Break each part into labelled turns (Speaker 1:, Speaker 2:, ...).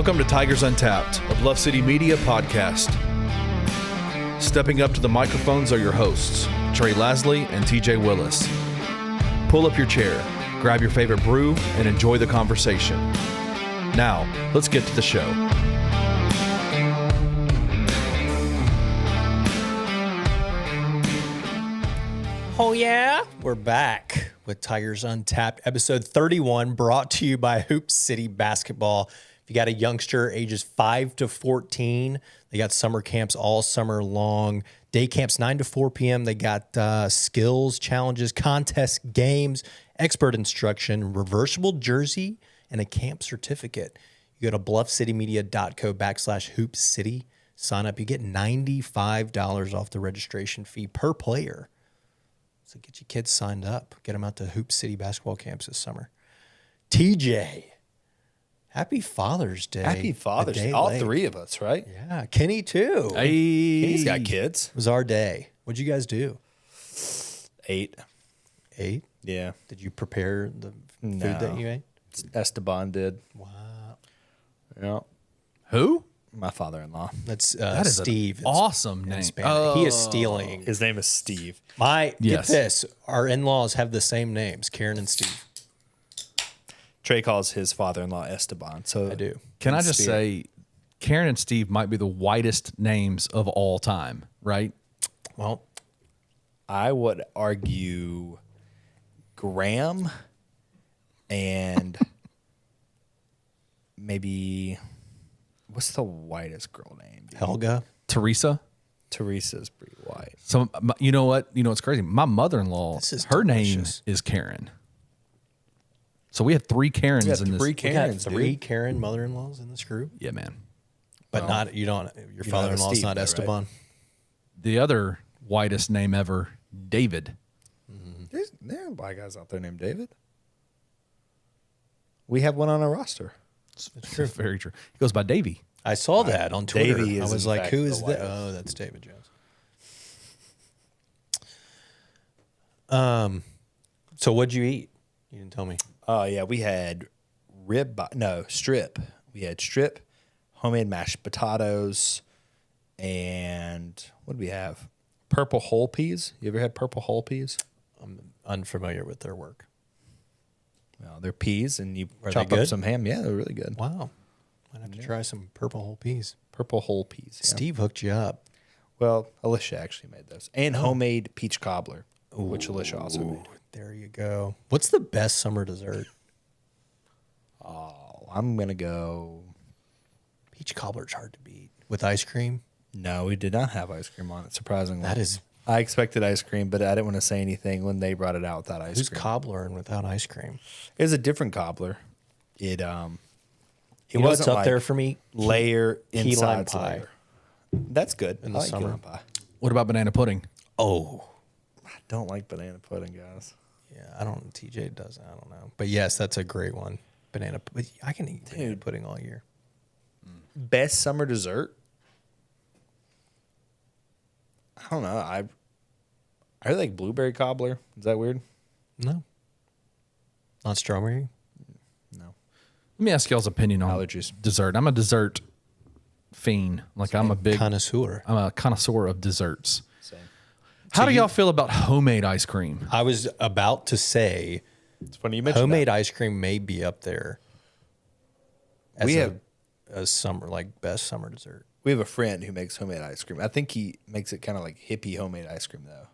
Speaker 1: Welcome to Tigers Untapped, a Bluff City media podcast. Stepping up to the microphones are your hosts, Trey Lasley and TJ Willis. Pull up your chair, grab your favorite brew, and enjoy the conversation. Now, let's get to the show.
Speaker 2: Oh yeah, we're back with Tigers Untapped, episode 31, brought to you by Hoop City Basketball. If you got a youngster ages 5 to 14, they got summer camps all summer long. Day camps 9 to 4 p.m. They got skills, challenges, contests, games, expert instruction, reversible jersey, and a camp certificate. You go to bluffcitymedia.co/Hoop City. Sign up. You get $95 off the registration fee per player. So get your kids signed up. Get them out to Hoop City basketball camps this summer. TJ, happy Father's Day.
Speaker 3: Happy Father's Day. All three of us, right?
Speaker 2: Yeah, Kenny too.
Speaker 1: Hey.
Speaker 3: Kenny's got kids.
Speaker 2: It was our day. What'd you guys do?
Speaker 3: 8.
Speaker 2: 8?
Speaker 3: Yeah.
Speaker 2: Did you prepare the food that you ate?
Speaker 3: Esteban did.
Speaker 2: Wow.
Speaker 3: Yeah.
Speaker 1: Who?
Speaker 3: My father-in-law.
Speaker 2: That's
Speaker 1: That is
Speaker 2: Steve.
Speaker 1: an awesome name.
Speaker 2: He is stealing.
Speaker 3: His name is Steve.
Speaker 2: Get
Speaker 1: Yes.
Speaker 2: this. Our in-laws have the same names, Karen and Steve.
Speaker 3: Trey calls his father-in-law Esteban. So
Speaker 2: I do.
Speaker 1: Can I just say, Karen and Steve might be the whitest names of all time, right?
Speaker 2: Well,
Speaker 3: I would argue Graham and maybe what's the whitest girl name? dude?
Speaker 2: Helga.
Speaker 1: Teresa.
Speaker 3: Teresa's pretty white.
Speaker 1: So you know what? You know what's crazy? My mother-in-law,
Speaker 2: This is
Speaker 1: her
Speaker 2: delicious.
Speaker 1: name is Karen. So we have 3 Karens
Speaker 3: We got
Speaker 1: in this.
Speaker 3: three
Speaker 2: We got
Speaker 3: Karens,
Speaker 2: 3
Speaker 3: dude.
Speaker 2: Karen mother-in-laws in this group.
Speaker 1: Yeah, man.
Speaker 2: But not your
Speaker 3: don't have a
Speaker 2: father-in-law's
Speaker 3: Steve,
Speaker 2: not
Speaker 3: though, right?
Speaker 2: Esteban.
Speaker 1: The other whitest name ever, David.
Speaker 3: There are black guys out there named David. We have one on our roster.
Speaker 1: It's very true. He goes by Davey.
Speaker 2: I saw that on Twitter.
Speaker 3: Davey is
Speaker 2: I was
Speaker 3: in
Speaker 2: like,
Speaker 3: fact
Speaker 2: who
Speaker 3: the
Speaker 2: is that?
Speaker 3: whitest.
Speaker 2: Oh, that's David Jones. So what'd you eat? You didn't tell me.
Speaker 3: Oh, yeah. We had strip. We had strip, homemade mashed potatoes, and what did we have? Purple whole peas. You ever had purple whole peas?
Speaker 2: I'm unfamiliar with their work.
Speaker 3: Well, they're peas, and you
Speaker 2: Are they
Speaker 3: chop
Speaker 2: good?
Speaker 3: up some ham. Yeah, they're really good.
Speaker 2: Wow. Might have to try some purple whole peas.
Speaker 3: Purple whole peas. Yeah.
Speaker 2: Steve hooked you up.
Speaker 3: Well, Alicia actually made those. And homemade peach cobbler, which Alicia also made.
Speaker 2: There you go. What's the best summer dessert?
Speaker 3: Oh, I'm going to go.
Speaker 2: Peach cobbler's hard to beat. With ice cream?
Speaker 3: No, we did not have ice cream on it, surprisingly.
Speaker 2: That is...
Speaker 3: I expected ice cream, but I didn't want to say anything when they brought it out without ice
Speaker 2: Who's
Speaker 3: cream.
Speaker 2: cobbler and without ice cream?
Speaker 3: It was a different cobbler. It
Speaker 2: You know
Speaker 3: wasn't
Speaker 2: what's up
Speaker 3: like
Speaker 2: there for me?
Speaker 3: layer
Speaker 2: Key lime
Speaker 3: inside
Speaker 2: pie.
Speaker 3: layer. That's good
Speaker 2: In the
Speaker 3: I like key
Speaker 2: summer.
Speaker 3: lime pie.
Speaker 1: What about banana pudding?
Speaker 2: Oh.
Speaker 3: I don't like banana pudding, guys.
Speaker 2: Yeah, I don't... TJ does. I don't know. But yes, that's a great one. Banana... But I can eat banana pudding all year.
Speaker 3: Best summer dessert? I don't know. I really like blueberry cobbler. Is that weird?
Speaker 2: No. Not strawberry?
Speaker 3: No.
Speaker 1: Let me ask y'all's opinion on
Speaker 3: Allergies.
Speaker 1: dessert. I'm a dessert fiend. Like I'm a
Speaker 2: Connoisseur.
Speaker 1: connoisseur of desserts.
Speaker 3: Same.
Speaker 1: How do y'all feel about homemade ice cream?
Speaker 2: I was about to say
Speaker 3: It's funny you mentioned
Speaker 2: homemade ice cream may be up there as
Speaker 3: We
Speaker 2: a,
Speaker 3: have-
Speaker 2: a summer, like best summer dessert.
Speaker 3: We have a friend who makes homemade ice cream. I think he makes it kind of like hippie homemade ice cream, though.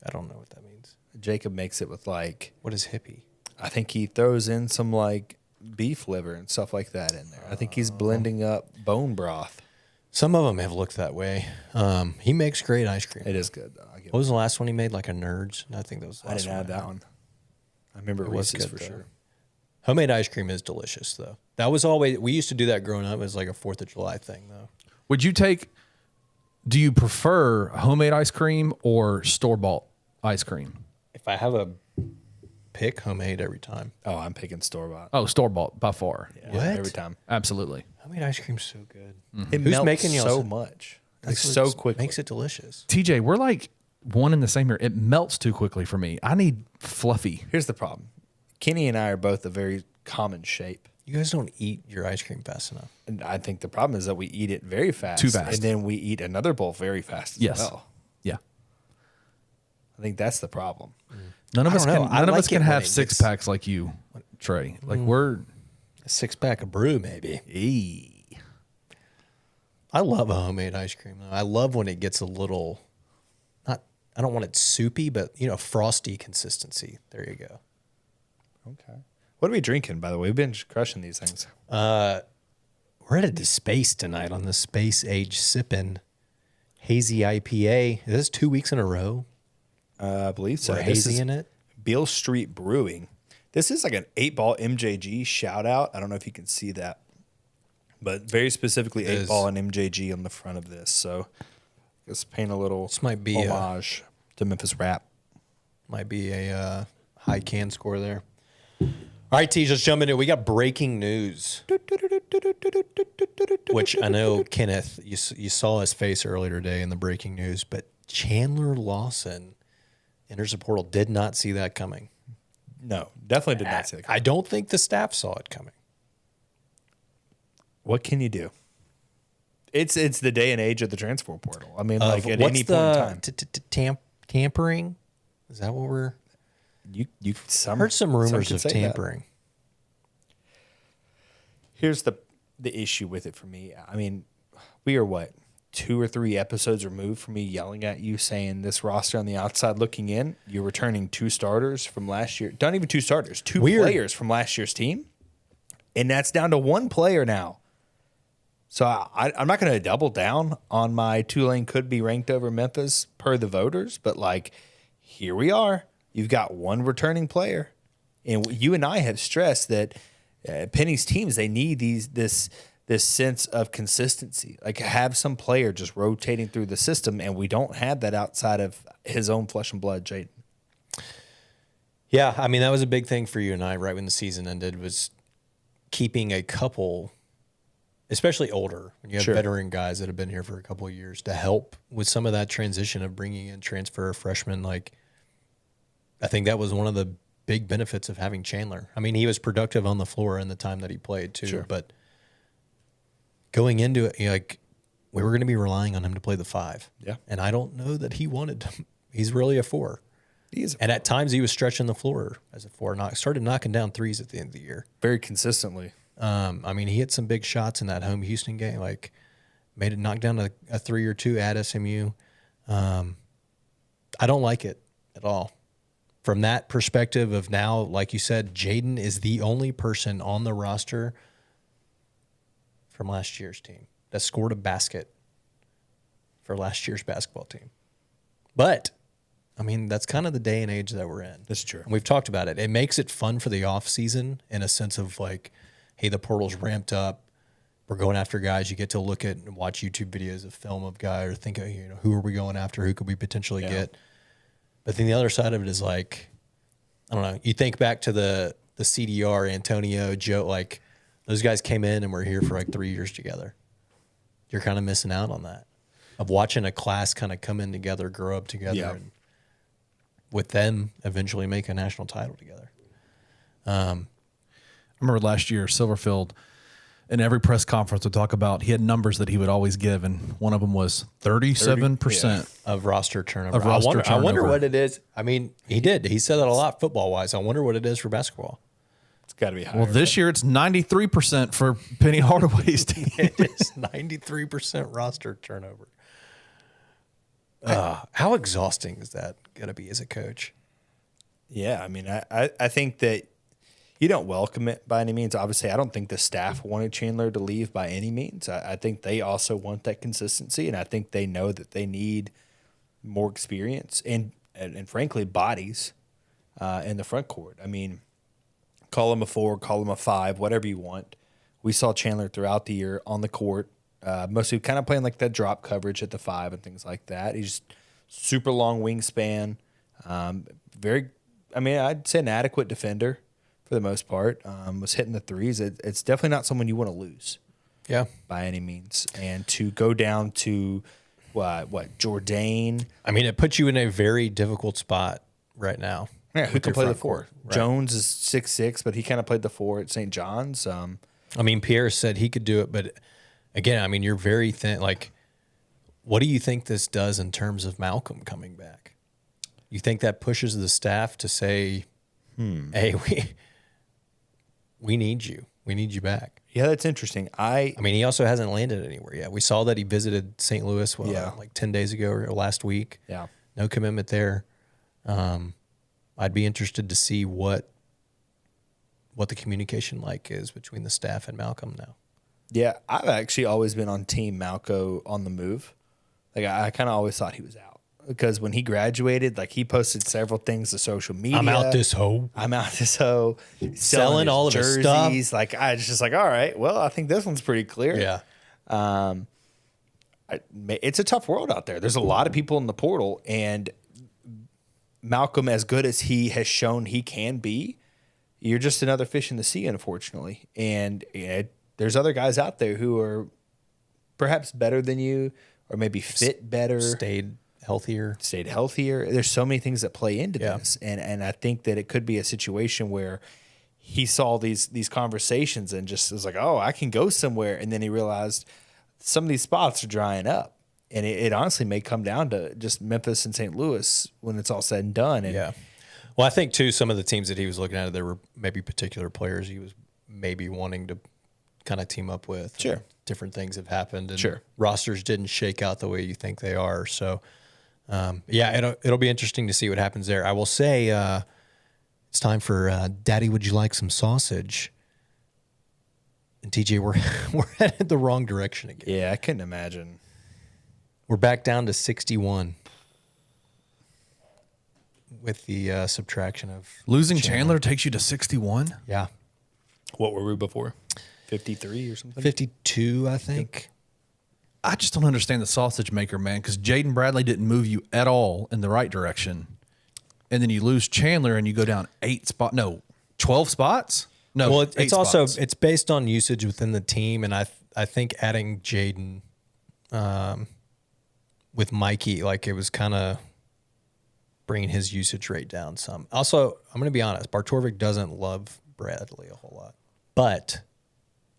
Speaker 2: I don't know what that means.
Speaker 3: Jacob makes it with like,
Speaker 2: What is hippie?
Speaker 3: I think he throws in some like beef liver and stuff like that in there. I think he's blending up bone broth.
Speaker 2: Some of them have looked that way. He makes great ice cream.
Speaker 3: It is good, though.
Speaker 2: What was the last one he made? Like a Nerds? I think that was the
Speaker 3: I
Speaker 2: last
Speaker 3: didn't
Speaker 2: one.
Speaker 3: have that one. I remember
Speaker 2: It was
Speaker 3: Reese's
Speaker 2: good,
Speaker 3: for
Speaker 2: though.
Speaker 3: sure.
Speaker 2: Homemade ice cream is delicious, though. That was always, we used to do that growing up. It was like a 4th of July thing, though.
Speaker 1: Do you prefer homemade ice cream or store-bought ice cream?
Speaker 2: If I have a pick, homemade every time.
Speaker 3: Oh, I'm picking store-bought.
Speaker 1: Oh, store-bought by far.
Speaker 3: Yeah,
Speaker 2: What?
Speaker 3: Every time.
Speaker 1: Absolutely.
Speaker 2: Homemade ice cream's so good.
Speaker 3: It
Speaker 2: Who's
Speaker 3: melts
Speaker 2: making y'all
Speaker 3: so
Speaker 2: some-
Speaker 3: much. Like
Speaker 2: That's
Speaker 3: so
Speaker 2: what
Speaker 3: quickly.
Speaker 2: makes it delicious.
Speaker 1: TJ, we're like one in the same here. It melts too quickly for me. I need fluffy.
Speaker 3: Here's the problem. Kenny and I are both a very common shape.
Speaker 2: You guys don't eat your ice cream fast enough.
Speaker 3: And I think the problem is that we eat it very fast.
Speaker 1: Too fast.
Speaker 3: And then we eat another bowl very fast as well.
Speaker 1: Yeah.
Speaker 3: I think that's the problem.
Speaker 1: None of us
Speaker 2: don't
Speaker 1: can.
Speaker 2: know. I
Speaker 1: None of
Speaker 2: like
Speaker 1: us can
Speaker 2: it when
Speaker 1: have
Speaker 2: it
Speaker 1: six
Speaker 2: gets-
Speaker 1: packs like you, Trey. Like we're.
Speaker 2: A 6-pack of brew, maybe.
Speaker 1: Eee.
Speaker 2: I love a homemade ice cream, though. I love when it gets a little, not, I don't want it soupy, but, frosty consistency. There you go.
Speaker 3: Okay. What are we drinking, by the way? We've been crushing these things.
Speaker 2: We're headed to space tonight on the Space Age Sippin' Hazy IPA. Is this 2 weeks in a row?
Speaker 3: I believe so.
Speaker 2: We're
Speaker 3: This
Speaker 2: hazy
Speaker 3: is
Speaker 2: in it?
Speaker 3: Beale Street Brewing. This is like an 8-ball MJG shout out. I don't know if you can see that, but very specifically
Speaker 2: It
Speaker 3: 8-ball
Speaker 2: is.
Speaker 3: and MJG on the front of this. So let's paint a little
Speaker 2: This might be
Speaker 3: homage to Memphis rap.
Speaker 2: Might be a high can score there. All right, T, let's jump into it. We got breaking news, which I know, Kenneth, you saw his face earlier today in the breaking news, but Chandler Lawson enters the portal. Did not see that coming.
Speaker 3: No, definitely did not see that.
Speaker 2: I don't think the staff saw it coming.
Speaker 3: What can you do? It's the day and age of the transfer portal. I mean,
Speaker 2: Of
Speaker 3: like at
Speaker 2: what's
Speaker 3: any point in
Speaker 2: the
Speaker 3: time,
Speaker 2: tampering? Is that what we're?
Speaker 3: you
Speaker 2: Heard some rumors
Speaker 3: could
Speaker 2: of
Speaker 3: say that.
Speaker 2: tampering.
Speaker 3: Here's the issue with it for me. I mean, we are what, 2 or 3 episodes removed from me yelling at you saying this roster on the outside looking in. You're returning 2 starters from last year. Not even 2 starters, 2
Speaker 2: Weird.
Speaker 3: players from last year's team, and that's down to 1 player now. So I'm not going to double down on my Tulane could be ranked over Memphis per the voters, but like here we are. You've got 1 returning player, and you and I have stressed that Penny's teams, they need this sense of consistency, like have some player just rotating through the system, and we don't have that outside of his own flesh and blood, Jaden.
Speaker 2: Yeah, I mean that was a big thing for you and I right when the season ended was keeping a couple, especially older, when you have
Speaker 3: Sure.
Speaker 2: veteran guys that have been here for a couple of years to help with some of that transition of bringing in transfer freshmen. Like, I think that was one of the big benefits of having Chandler. I mean, he was productive on the floor in the time that he played too,
Speaker 3: Sure.
Speaker 2: but going into it, like we were going to be relying on him to play the 5.
Speaker 3: Yeah.
Speaker 2: And I don't know that he wanted to. He's really a 4.
Speaker 3: He is
Speaker 2: And at times he was stretching the floor as a 4. Started knocking down threes at the end of the year.
Speaker 3: very consistently.
Speaker 2: I mean, he hit some big shots in that home Houston game. Like, made it knock down a 3 or 2 at SMU. I don't like it at all. From that perspective of now, like you said, Jaden is the only person on the roster from last year's team that scored a basket for last year's basketball team. But, I mean, that's kind of the day and age that we're in.
Speaker 3: That's true.
Speaker 2: And we've talked about it. It makes it fun for the off season in a sense of like, hey, the portal's ramped up. We're going after guys. You get to look at and watch YouTube videos of film of guy or think, who are we going after? Who could we potentially get? But then the other side of it is like, I don't know. You think back to the CDR, Antonio, Joe, like those guys came in and were here for like 3 years together. You're kind of missing out on that of watching a class kind of come in together, grow up together,
Speaker 3: Yeah.
Speaker 2: and with them eventually make a national title together.
Speaker 1: I remember last year, Silverfield, in every press conference would talk about, he had numbers that he would always give, and one of them was 37%
Speaker 2: Of roster turnover.
Speaker 1: Of roster
Speaker 2: I wonder
Speaker 1: turnover.
Speaker 2: what it is. I mean, he did. He said that a lot football wise. I wonder what it is for basketball.
Speaker 3: It's got to be higher.
Speaker 1: Well, this year it's 93% for Penny Hardaway's team.
Speaker 2: It is 93% roster turnover. How exhausting is that going to be as a coach?
Speaker 3: Yeah, I mean, I think that you don't welcome it by any means. Obviously, I don't think the staff wanted Chandler to leave by any means. I think they also want that consistency, and I think they know that they need more experience and frankly, bodies in the front court. I mean, call him a 4, call him a 5, whatever you want. We saw Chandler throughout the year on the court, mostly kind of playing like that drop coverage at the 5 and things like that. He's super long wingspan, I'd say an adequate defender for the most part. Was hitting the threes. It's definitely not someone you want to lose.
Speaker 2: Yeah.
Speaker 3: By any means. And to go down to Jourdain.
Speaker 2: I mean, it puts you in a very difficult spot right now.
Speaker 3: Yeah, who
Speaker 2: with
Speaker 3: can
Speaker 2: your
Speaker 3: play the
Speaker 2: front
Speaker 3: 4?
Speaker 2: court, right?
Speaker 3: Jones is 6'6", but he kind of played the 4 at St. John's.
Speaker 2: I mean, Pierre said he could do it, but again, I mean, you're very thin. Like, what do you think this does in terms of Malcolm coming back? You think that pushes the staff to say, hey, we need you. We need you back.
Speaker 3: Yeah, that's interesting. I
Speaker 2: mean, he also hasn't landed anywhere yet. We saw that he visited St. Louis, like 10 days ago or last week.
Speaker 3: Yeah.
Speaker 2: No commitment there. I'd be interested to see what the communication like is between the staff and Malcolm now.
Speaker 3: Yeah, I've actually always been on Team Malco on the move. Like, I kind of always thought he was out because when he graduated, like, he posted several things to social media.
Speaker 2: I'm out this hoe.
Speaker 3: Selling
Speaker 2: all of his stuff.
Speaker 3: Like, I was just like, all right, well, I think this one's pretty clear.
Speaker 2: Yeah.
Speaker 3: It's a tough world out there. There's a lot of people in the portal, and Malcolm, as good as he has shown he can be, you're just another fish in the sea, unfortunately. And there's other guys out there who are perhaps better than you, or maybe fit better,
Speaker 2: stayed healthier.
Speaker 3: There's so many things that play into this, and I think that it could be a situation where he saw these conversations and just was like, oh, I can go somewhere, and then he realized some of these spots are drying up, and it honestly may come down to just Memphis and St. Louis when it's all said and done. And
Speaker 2: yeah. Well, I think, too, some of the teams that he was looking at, there were maybe particular players he was maybe wanting to kind of team up with.
Speaker 3: Sure.
Speaker 2: Different things have happened, and
Speaker 3: sure,
Speaker 2: rosters didn't shake out the way you think they are. So, yeah, it'll be interesting to see what happens there. I will say it's time for Daddy, would you like some sausage? And TJ, we're headed the wrong direction again.
Speaker 3: Yeah, I couldn't imagine.
Speaker 2: We're back down to 61. With the subtraction of
Speaker 1: losing Chandler takes you to 61.
Speaker 2: Yeah.
Speaker 3: What were we before? 53 or something?
Speaker 2: 52, I think.
Speaker 1: I just don't understand the sausage maker, man, because Jaden Bradley didn't move you at all in the right direction. And then you lose Chandler and you go down 12 spots? No,
Speaker 2: well, it's also it's based on usage within the team, and I think adding Jaden with Mikey, like, it was kind of bringing his usage rate down some. Also, I'm going to be honest, Bartorvik doesn't love Bradley a whole lot. But,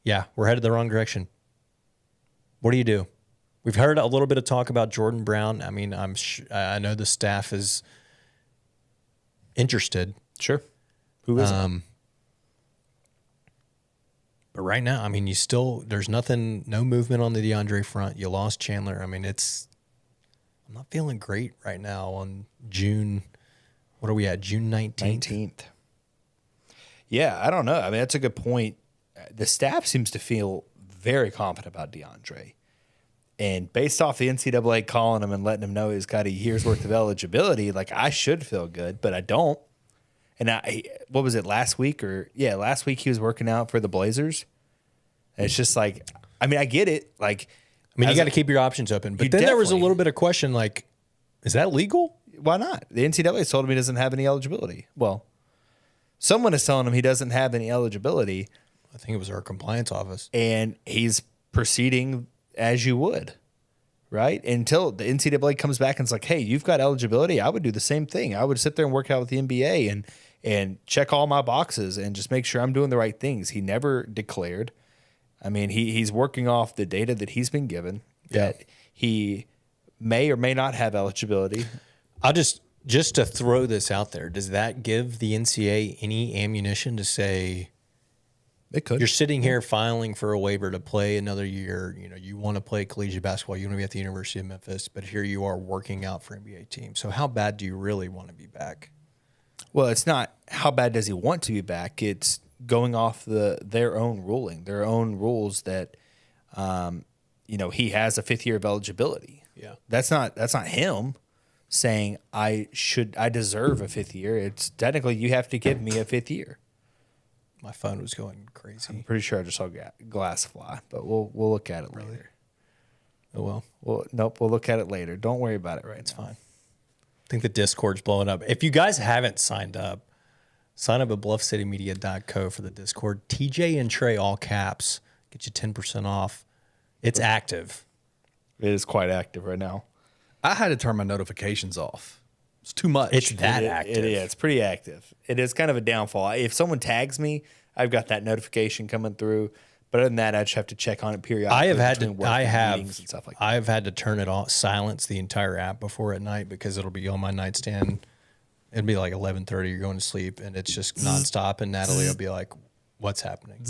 Speaker 2: yeah, we're headed the wrong direction. What do you do? We've heard a little bit of talk about Jordan Brown. I mean, I know the staff is interested.
Speaker 3: Sure. Who is it?
Speaker 2: But right now, I mean, there's no movement on the DeAndre front. You lost Chandler. I mean, I'm not feeling great right now on June. What are we at? June 19th?
Speaker 3: Yeah, I don't know. I mean, that's a good point. The staff seems to feel very confident about DeAndre. And based off the NCAA calling him and letting him know he's got a year's worth of eligibility, like, I should feel good, but I don't. And what was it, last week? Last week he was working out for the Blazers. And it's just like, I mean, I get it. Like,
Speaker 2: I mean, you got to keep your options open. But then there was a little bit of question, like, is that legal?
Speaker 3: Why not? The NCAA told him he doesn't have any eligibility. Well, someone is telling him he doesn't have any eligibility.
Speaker 2: I think it was our compliance office.
Speaker 3: And he's proceeding as you would, right? Until the NCAA comes back and it's like, hey, you've got eligibility. I would do the same thing. I would sit there and work out with the NBA and check all my boxes and just make sure I'm doing the right things. He never declared. I mean, he's working off the data that he's been given that he may or may not have eligibility.
Speaker 2: I'll just to throw this out there, does that give the NCAA any ammunition to say,
Speaker 3: it could.
Speaker 2: You're sitting here filing for a waiver to play another year. You know, you want to play collegiate basketball. You want to be at the University of Memphis, but here you are working out for NBA teams. So how bad do you really want to be back?
Speaker 3: Well, it's not how bad does he want to be back. It's going off their own ruling, their own rules that, he has a 5th year of eligibility.
Speaker 2: Yeah,
Speaker 3: that's not him saying I deserve a 5th year. It's technically you have to give me a 5th year.
Speaker 2: My phone was going crazy.
Speaker 3: I'm pretty sure I just saw glass fly, but we'll look at it later.
Speaker 2: Oh,
Speaker 3: well. Nope, we'll look at it later. Don't worry about it right
Speaker 2: It's
Speaker 3: now.
Speaker 2: fine. I think the Discord's blowing up. If you guys haven't signed up, sign up at bluffcitymedia.co for the Discord. TJ and Trey, all caps, get you 10% off. It's active.
Speaker 3: It is quite active right now.
Speaker 1: I had to turn my notifications off. It's too much.
Speaker 2: It's that active.
Speaker 3: It is. It's pretty active. It is kind of a downfall. If someone tags me, I've got that notification coming through. But other than that, I just have to check on it periodically. Meetings and stuff like that.
Speaker 2: I've had to turn it off, silence the entire app before at night because it'll be on my nightstand. It'll be like 11:30. You're going to sleep, and it's just nonstop. And Natalie will be like, "What's happening?"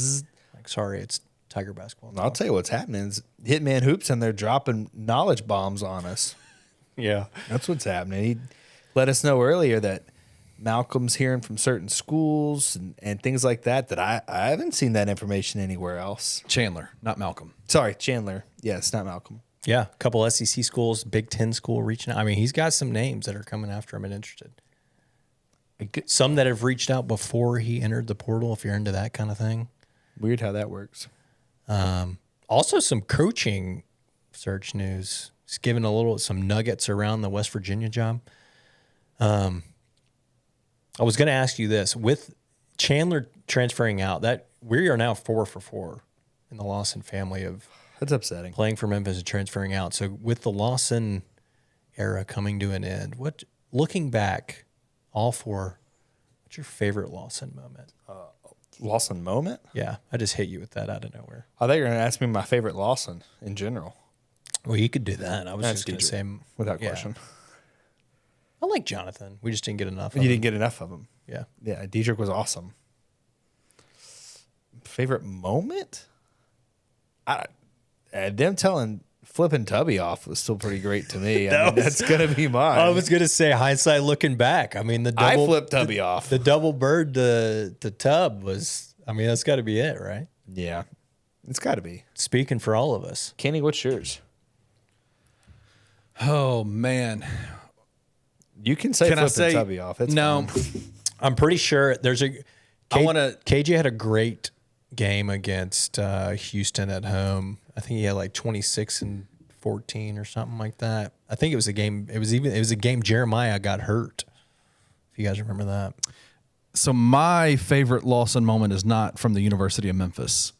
Speaker 2: Like, sorry, it's Tiger basketball.
Speaker 3: I'll tell you what's happening is Hitman Hoops, and they're dropping knowledge bombs on us.
Speaker 2: Yeah,
Speaker 3: that's what's happening. He let us know earlier that Malcolm's hearing from certain schools and things like that I haven't seen that information anywhere else.
Speaker 1: Chandler, not Malcolm.
Speaker 3: Sorry, Chandler. Yes, not Malcolm.
Speaker 2: Yeah, a couple SEC schools, Big Ten school reaching out. I mean, he's got some names that are coming after him and interested. Some that have reached out before he entered the portal, if you're into that kind of thing.
Speaker 3: Weird how that works.
Speaker 2: Also, some coaching search news. He's given some nuggets around the West Virginia job. I was going to ask you this. With Chandler transferring out, that we are now 4 for 4 in the Lawson family of
Speaker 3: that's upsetting.
Speaker 2: Playing for Memphis and transferring out. So with the Lawson era coming to an end, looking back, all 4, what's your favorite Lawson moment?
Speaker 3: Lawson moment?
Speaker 2: Yeah, I just hit you with that out of nowhere.
Speaker 3: I thought you were going to ask me my favorite Lawson in general.
Speaker 2: Well, you could do that. I was just going to say
Speaker 3: without question.
Speaker 2: I like Jonathan. We just didn't get enough of him.
Speaker 3: You didn't get enough of him.
Speaker 2: Yeah.
Speaker 3: Yeah, Diedrich was awesome. Favorite moment? Them telling flipping Tubby off was still pretty great to me. That's going to be mine.
Speaker 2: I was going to say hindsight looking back. I mean,
Speaker 3: I flipped Tubby off.
Speaker 2: The double bird to Tub was, I mean, that's got to be it, right?
Speaker 3: Yeah, it's got to be.
Speaker 2: Speaking for all of us.
Speaker 3: Kenny, what's yours?
Speaker 1: Oh, man.
Speaker 3: You can say flipping Tubby off. It's
Speaker 1: no.
Speaker 3: fine.
Speaker 2: I'm pretty sure there's KJ had a great game against Houston at home. I think he had like 26 and 14 or something like that. I think it was a game. It was a game Jeremiah got hurt. If you guys remember that.
Speaker 1: So my favorite Lawson moment is not from the University of Memphis.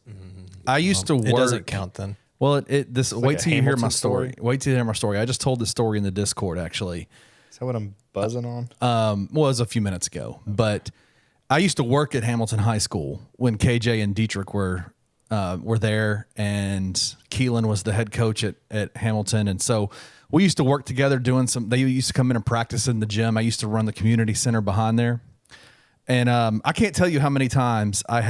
Speaker 1: I used to work.
Speaker 2: It doesn't count then.
Speaker 1: Well, wait till you hear my
Speaker 3: story.
Speaker 1: story. Wait till you hear my story. I just told this story in the Discord actually.
Speaker 3: Is that what I'm buzzing on?
Speaker 1: Well, it was a few minutes ago, but I used to work at Hamilton High School when KJ and Dietrich were there, and Keelan was the head coach at Hamilton, and so we used to work together doing some. They used to come in and practice in the gym. I used to run the community center behind there, and I can't tell you how many times I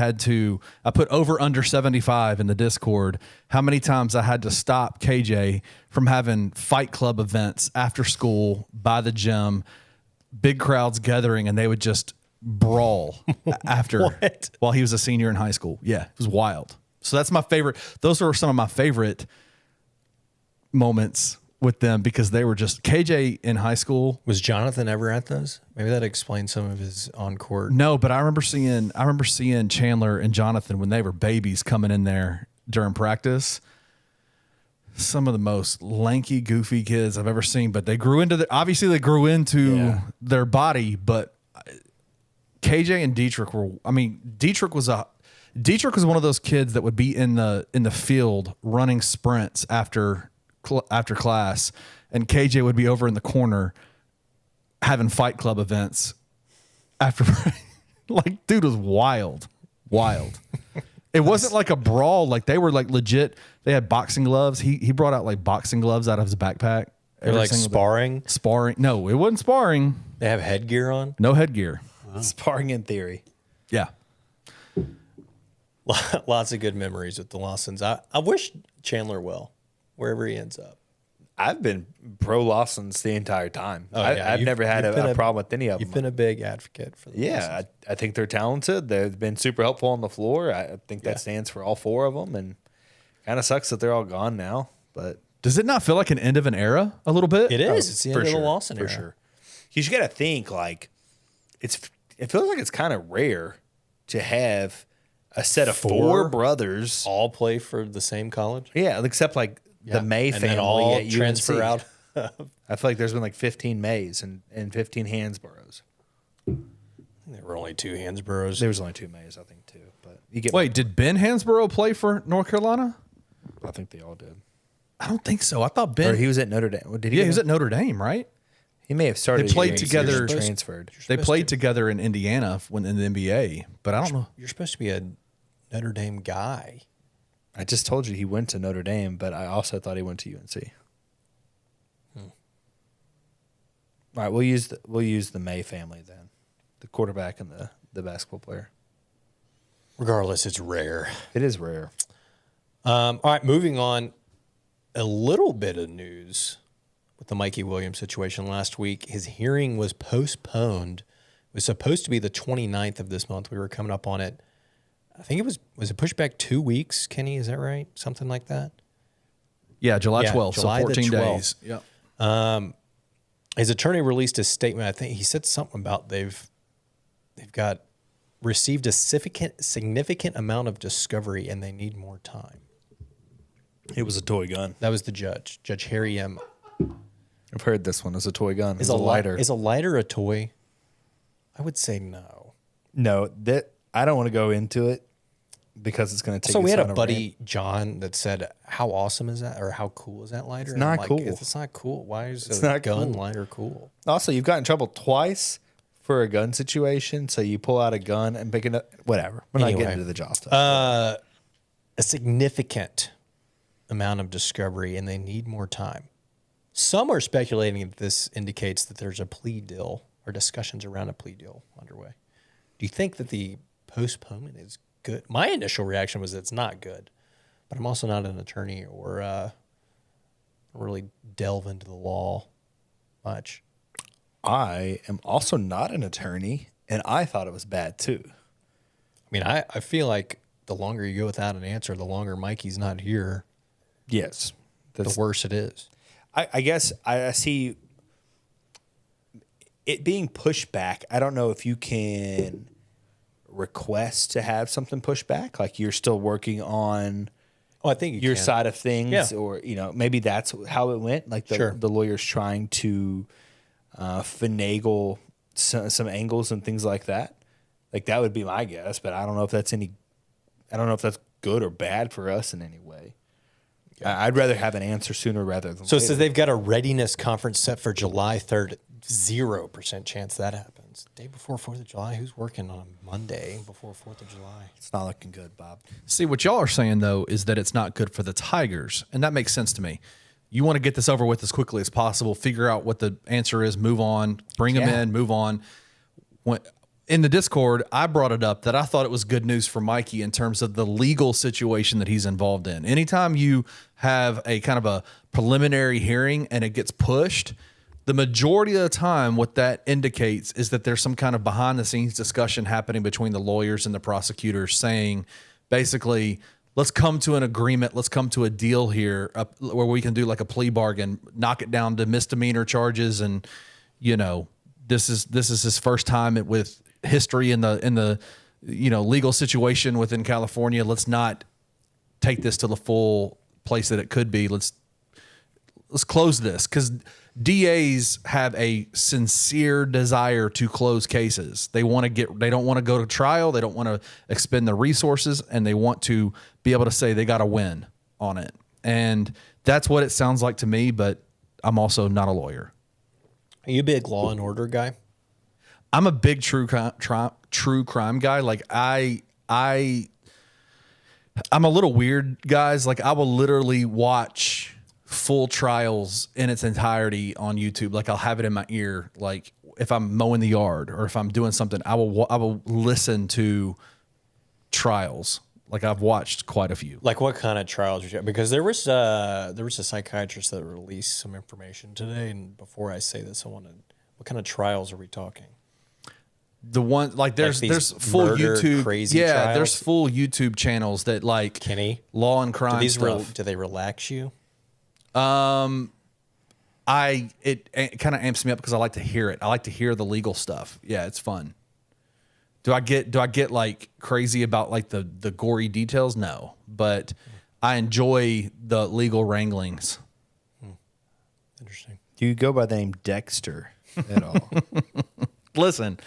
Speaker 1: put over under 75 in the Discord. How many times I had to stop KJ from having fight club events after school by the gym, big crowds gathering, and they would just brawl after while he was a senior in high school. Yeah, it was wild. So that's my favorite. Those are some of my favorite moments with them because they were just KJ in high school.
Speaker 2: Was Jonathan ever at those? Maybe that explains some of his on court.
Speaker 1: No, but I remember seeing Chandler and Jonathan when they were babies coming in there during practice. Some of the most lanky, goofy kids I've ever seen, but they grew into their body, but KJ and Dietrich were. I mean, Dietrich was one of those kids that would be in the field running sprints after class, and KJ would be over in the corner having fight club events after. Like, dude was wild. It wasn't like a brawl. Like they were like legit. They had boxing gloves. He brought out like boxing gloves out of his backpack.
Speaker 2: They're like sparring.
Speaker 1: Sparring. No, it wasn't sparring.
Speaker 2: They have headgear on.
Speaker 1: No headgear.
Speaker 3: Sparring in theory.
Speaker 1: Yeah.
Speaker 2: Lots of good memories with the Lawsons. I wish Chandler well, wherever he ends up.
Speaker 3: I've been pro Lawsons the entire time.
Speaker 2: Oh, yeah.
Speaker 3: I've never had a problem with any of them.
Speaker 2: You've been a big advocate for the Lawsons.
Speaker 3: I think they're talented. They've been super helpful on the floor. I think that stands for all 4 of them. And kind of sucks that they're all gone now. But
Speaker 1: does it not feel like an end of an era a little bit?
Speaker 2: It is. It's the end of the Lawson era.
Speaker 3: For sure. You got to think like it feels like it's kind of rare to have a set of 4 brothers
Speaker 2: all play for the same college.
Speaker 3: Yeah, except like the May
Speaker 2: and
Speaker 3: family
Speaker 2: then all
Speaker 3: at
Speaker 2: transfer
Speaker 3: UNC.
Speaker 2: out.
Speaker 3: I feel like there's been like 15 Mays and 15 Hansboroughs.
Speaker 2: There were only 2 Hansboroughs.
Speaker 3: There was only 2 Mays, I think, too. But you get.
Speaker 1: Wait, did Ben Hansborough play for North Carolina?
Speaker 3: I think they all did.
Speaker 1: I don't think so. I thought Ben.
Speaker 3: Or he was at Notre Dame. Did he?
Speaker 1: Yeah, he was at Notre Dame, right?
Speaker 3: He may have started.
Speaker 1: They played together.
Speaker 3: Transferred.
Speaker 1: They played together in Indiana when in the NBA, but I don't know.
Speaker 2: You're supposed to be a Notre Dame guy.
Speaker 3: I just told you he went to Notre Dame, but I also thought he went to UNC. All right, we'll use the May family then, the quarterback and the basketball player.
Speaker 2: Regardless, it's rare.
Speaker 3: It is rare.
Speaker 2: All right, moving on. A little bit of news with the Mikey Williams situation last week. His hearing was postponed. It was supposed to be the 29th of this month. We were coming up on it. I think it was it pushed back 2 weeks, Kenny? Is that right? Something like that?
Speaker 1: Yeah, July 12th,
Speaker 2: July
Speaker 1: so 14
Speaker 2: the 12th.
Speaker 1: days. Yep.
Speaker 2: His attorney released a statement. I think he said something about they've received a significant amount of discovery and they need more time.
Speaker 3: It was a toy gun.
Speaker 2: That was the judge, Judge Harry M.
Speaker 3: I've heard this one. It's a toy gun.
Speaker 2: Is a lighter. Is a lighter a toy? I would say no.
Speaker 3: No, that I don't want to go into it because it's going to take.
Speaker 2: So we had a buddy, John, that said, "How awesome is that? Or how cool is that lighter?"
Speaker 3: It's not cool.
Speaker 2: It's not cool. Why is
Speaker 3: it's
Speaker 2: a
Speaker 3: not
Speaker 2: gun
Speaker 3: cool.
Speaker 2: lighter cool?
Speaker 3: Also, you've gotten in trouble twice for a gun situation. So you pull out a gun and pick it up. Whatever. We're not getting into the jaw stuff.
Speaker 2: A significant amount of discovery, and they need more time. Some are speculating that this indicates that there's a plea deal or discussions around a plea deal underway. Do you think that the postponement is good? My initial reaction was that it's not good, but I'm also not an attorney or really delve into the law much.
Speaker 3: I am also not an attorney, and I thought it was bad too.
Speaker 2: I mean, I feel like the longer you go without an answer, the longer Mikey's not here,
Speaker 3: Yes.
Speaker 2: the worse it is.
Speaker 3: I guess I see it being pushed back. I don't know if you can request to have something pushed back. Like you're still working on
Speaker 2: I think
Speaker 3: your side of things,
Speaker 2: Yeah.
Speaker 3: or maybe that's how it went. Like the lawyer's trying to finagle some angles and things like that. Like that would be my guess, but I don't know if that's good or bad for us in any way. I'd rather have an answer sooner rather than
Speaker 2: So it
Speaker 3: later.
Speaker 2: says they've got a readiness conference set for July 3rd. 0% chance that happens. Day before 4th of July, who's working on a Monday before 4th of July?
Speaker 3: It's not looking good, Bob.
Speaker 1: See, what y'all are saying, though, is that it's not good for the Tigers, and that makes sense to me. You want to get this over with as quickly as possible, figure out what the answer is, move on, bring them in, move on. In the Discord, I brought it up that I thought it was good news for Mikey in terms of the legal situation that he's involved in. Anytime you have a kind of a preliminary hearing and it gets pushed, the majority of the time what that indicates is that there's some kind of behind-the-scenes discussion happening between the lawyers and the prosecutors saying, basically, let's come to an agreement, let's come to a deal here where we can do like a plea bargain, knock it down to misdemeanor charges, and, this is his first time with history in the legal situation within California. Let's not take this to the full place that it could be. Let's close this, because DAs have a sincere desire to close cases. They don't want to go to trial. They don't want to expend the resources, and they want to be able to say they got to win on it. And that's what it sounds like to me, but I'm also not a lawyer.
Speaker 2: Are you a big Law and Order guy?
Speaker 1: I'm a big true crime guy. Like I'm a little weird, guys. Like I will literally watch full trials in its entirety on YouTube. Like I'll have it in my ear. Like if I'm mowing the yard or if I'm doing something, I will listen to trials. Like I've watched quite a few.
Speaker 2: Like what kind of trials? Because there was a psychiatrist that released some information today. And before I say this, what kind of trials are we talking?
Speaker 1: The one like there's full
Speaker 2: murder,
Speaker 1: YouTube
Speaker 2: crazy trials?
Speaker 1: There's full YouTube channels that like
Speaker 2: Kenny
Speaker 1: law and crime stuff.
Speaker 2: Do they relax you?
Speaker 1: It kind of amps me up because I like to hear it. I like to hear the legal stuff. Yeah, it's fun. Do I get like crazy about like the gory details? No, but I enjoy the legal wranglings.
Speaker 2: Interesting.
Speaker 3: Do you go by the name Dexter at all?
Speaker 1: Listen,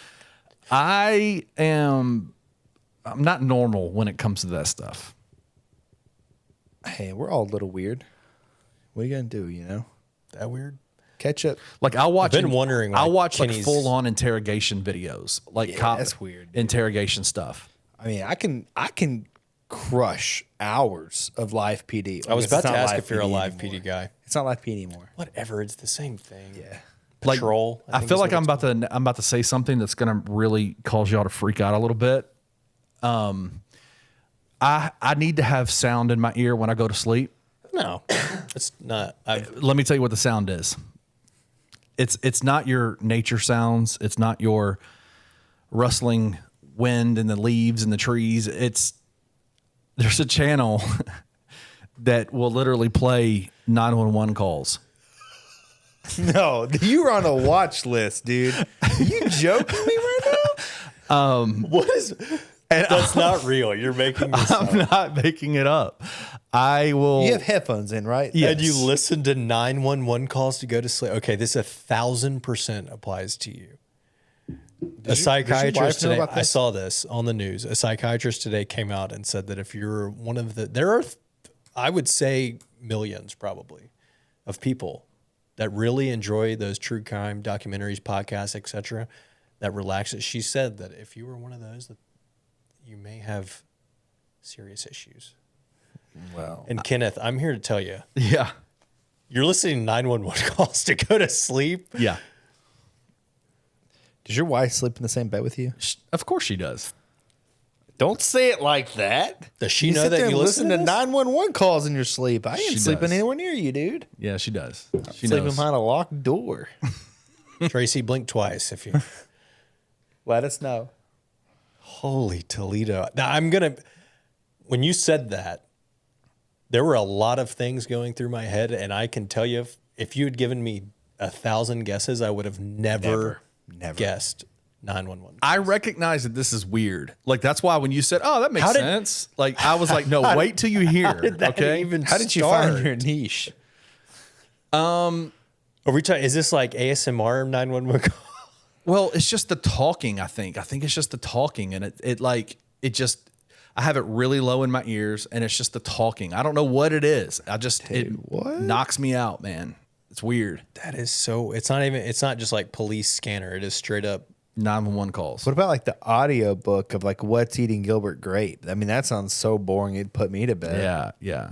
Speaker 1: I'm not normal when it comes to that stuff.
Speaker 3: Hey, we're all a little weird. What are you gonna do?
Speaker 2: That weird?
Speaker 3: Catch up.
Speaker 1: Like I'll watch.
Speaker 2: I've been wondering.
Speaker 1: I'll watch like full on interrogation videos, like cop
Speaker 3: that's weird, dude.
Speaker 1: interrogation stuff.
Speaker 3: I mean, I can crush hours of live PD.
Speaker 2: I was
Speaker 3: guess
Speaker 2: about
Speaker 3: it's
Speaker 2: to
Speaker 3: not
Speaker 2: ask
Speaker 3: live
Speaker 2: if you're a live
Speaker 3: anymore.
Speaker 2: PD guy.
Speaker 3: It's not live PD anymore.
Speaker 2: Whatever, it's the same thing.
Speaker 3: Yeah.
Speaker 2: Patrol.
Speaker 1: I
Speaker 2: think
Speaker 1: feel
Speaker 2: is
Speaker 1: like
Speaker 2: what
Speaker 1: I'm about to say something that's going to really cause y'all to freak out a little bit. I need to have sound in my ear when I go to sleep.
Speaker 2: No, it's not.
Speaker 1: Let me tell you what the sound is. It's not your nature sounds. It's not your rustling wind and the leaves and the trees. There's a channel that will literally play 911 calls.
Speaker 3: No, you're on a watch list, dude. Are you joking me right now?
Speaker 2: What is? That's not real. You're making this up.
Speaker 1: I'm not making it up. I will.
Speaker 3: You have headphones in, right?
Speaker 1: Yes.
Speaker 2: And you listen to 911 calls to go to sleep. Okay, this 1,000% applies to you. A psychiatrist
Speaker 3: know
Speaker 2: today,
Speaker 3: about
Speaker 2: I
Speaker 3: this?
Speaker 2: saw this on the news. A psychiatrist today came out and said that if you're one of there are, I would say, millions probably of people that really enjoy those true crime documentaries, podcasts, etc., that relax it. She said that if you were one of those, that you may have serious issues.
Speaker 3: Well,
Speaker 2: And Kenneth, I'm here to tell you,
Speaker 1: Yeah.
Speaker 2: you're listening to 911 calls to go to sleep.
Speaker 1: Yeah.
Speaker 3: does your wife sleep in the same bed with you?
Speaker 1: Of course she does.
Speaker 3: Don't say it like that.
Speaker 2: Does she
Speaker 3: You
Speaker 2: know
Speaker 3: sit
Speaker 2: that
Speaker 3: there
Speaker 2: you
Speaker 3: and
Speaker 2: listen to this?
Speaker 3: 911 calls in your sleep. I ain't
Speaker 1: She
Speaker 3: sleeping
Speaker 1: does.
Speaker 3: anywhere near you, dude.
Speaker 1: Yeah, she does. She
Speaker 3: Sleeping
Speaker 1: knows.
Speaker 3: behind a locked door.
Speaker 2: Tracy, blink twice if you.
Speaker 3: Let us know.
Speaker 2: Holy Toledo! Now when you said that, there were a lot of things going through my head, and I can tell you, if you had given me 1,000 guesses, I would have never guessed 911.
Speaker 1: I recognize that this is weird. Like, that's why when you said, "Oh, that makes
Speaker 2: How did-
Speaker 1: sense," like I was like, "No, wait till you hear." Okay.
Speaker 3: How did you find your niche?
Speaker 2: Are we talking? Is this like ASMR 911 call?
Speaker 1: Well, it's just the talking. I think it's just the talking, and it just. I have it really low in my ears, and it's just the talking. I don't know what it is.
Speaker 3: what?
Speaker 1: Knocks me out, man. It's weird.
Speaker 2: That is so. It's not just like police scanner. It is straight up.
Speaker 1: 911 calls.
Speaker 3: What about like the audio book of like What's Eating Gilbert Grape? I mean, that sounds so boring. It'd put me to bed.
Speaker 1: Yeah, yeah.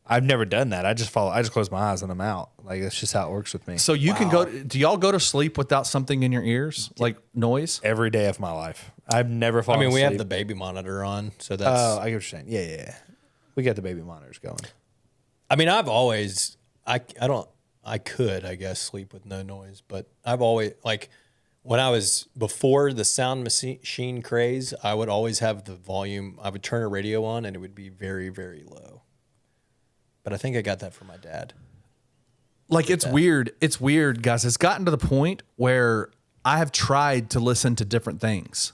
Speaker 3: I've never done that. I just close my eyes and I'm out. Like, that's just how it works with me.
Speaker 1: So you can go. Do y'all go to sleep without something in your ears, like noise?
Speaker 3: Every day of my life. I've never fallen
Speaker 2: I mean, we have
Speaker 3: asleep.
Speaker 2: the baby monitor on, so that's.
Speaker 3: Oh, I get what you're saying. Yeah. We got the baby monitors going.
Speaker 2: I mean, I've always. I could, I guess, sleep with no noise, but I've always like. When I was before the sound machine craze, I would always have the volume. I would turn a radio on and it would be very, very low. But I think I got that from my dad.
Speaker 1: Like, it's weird. It's weird, guys. It's gotten to the point where I have tried to listen to different things